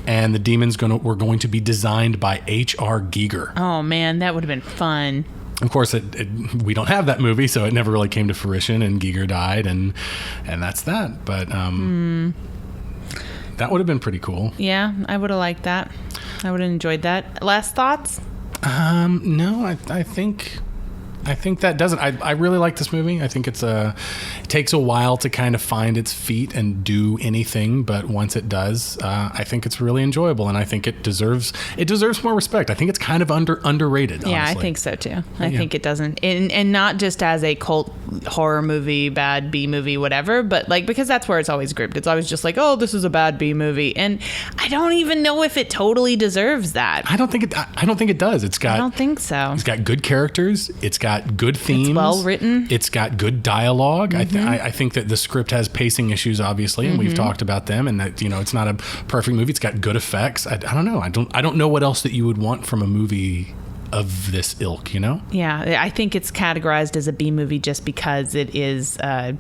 And the demons were going to be designed by H.R. Giger. Oh, man, that would have been fun. Of course, we don't have that movie, so it never really came to fruition, and Giger died, and that's that. But that would have been pretty cool. Yeah, I would have liked that. I would have enjoyed that. Last thoughts? No, I think that doesn't. I really like this movie. I think it takes a while to kind of find its feet and do anything, but once it does, I think it's really enjoyable, and I think it deserves more respect. I think it's kind of underrated. Yeah, honestly. I think so too. I think it doesn't, and not just as a cult horror movie, bad B movie, whatever, but like because that's where it's always grouped. It's always just like, oh, this is a bad B movie, and I don't even know if it totally deserves that. I don't think it does. I don't think so. It's got good characters. It's got good themes. It's well written. It's got good dialogue. I think that the script has pacing issues, obviously, and we've talked about them. And that it's not a perfect movie. It's got good effects. I don't know. I don't know what else that you would want from a movie of this ilk, you know? Yeah, I think it's categorized as a B movie just because it is a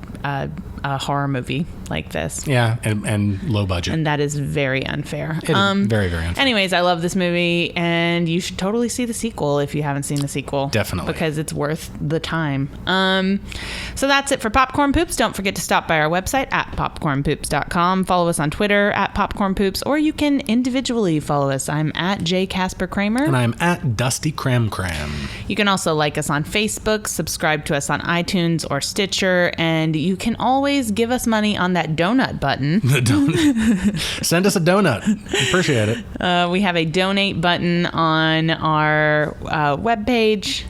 horror movie like this. Yeah, and low budget. And that is very unfair. It is very, very unfair. Anyways, I love this movie, and you should totally see the sequel if you haven't seen the sequel. Definitely. Because it's worth the time. So that's it for Popcorn Poops. Don't forget to stop by our website at popcornpoops.com. Follow us on Twitter at Popcorn Poops, or you can individually follow us. I'm at J. Casper Kramer. And I'm at Dusty Cram Cram. You can also like us on Facebook, subscribe to us on iTunes or Stitcher, and you can always give us money on that donut button. The donut. Send us a donut. Appreciate it. We have a donate button on our webpage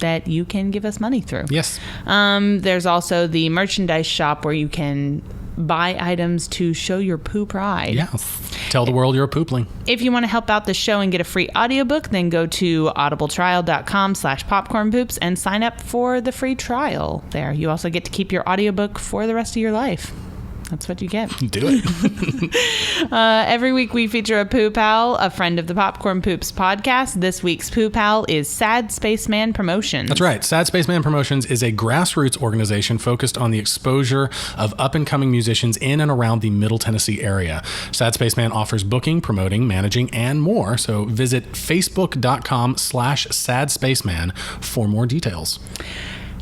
that you can give us money through. Yes. There's also the merchandise shop where you can buy items to show your poop pride. Yes. Tell the world you're a poopling. If you want to help out the show and get a free audiobook, then go to audibletrial.com/popcornpoops and sign up for the free trial there. You also get to keep your audiobook for the rest of your life. That's what you get. Do it. Every week we feature a Poo Pal, a friend of the Popcorn Poops podcast. This week's Poo Pal is Sad Spaceman Promotions. That's right. Sad Spaceman Promotions is a grassroots organization focused on the exposure of up-and-coming musicians in and around the Middle Tennessee area. Sad Spaceman offers booking, promoting, managing, and more. So visit facebook.com/sadspaceman for more details.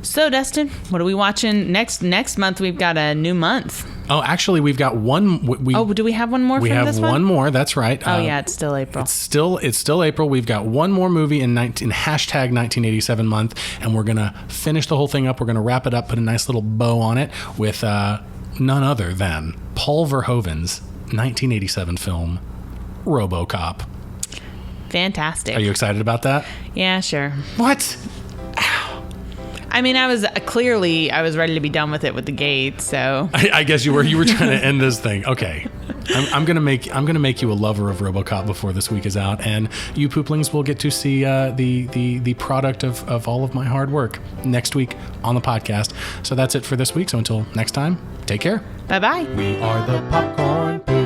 So, Dustin, what are we watching next month? We've got a new month. Oh, actually, we've got one. Do we have one more? We from have this one more. That's right. Oh, yeah, it's still April. It's still April. We've got one more movie in hashtag 1987 month, and we're gonna finish the whole thing up. We're gonna wrap it up, put a nice little bow on it with none other than Paul Verhoeven's 1987 film RoboCop. Fantastic. Are you excited about that? Yeah, sure. What? I mean, I was ready to be done with it with the gate. So I guess you were trying to end this thing. Okay, I'm gonna make you a lover of RoboCop before this week is out, and you pooplings will get to see the product of all of my hard work next week on the podcast. So that's it for this week. So until next time, take care. Bye bye. We are the Popcorn Poops.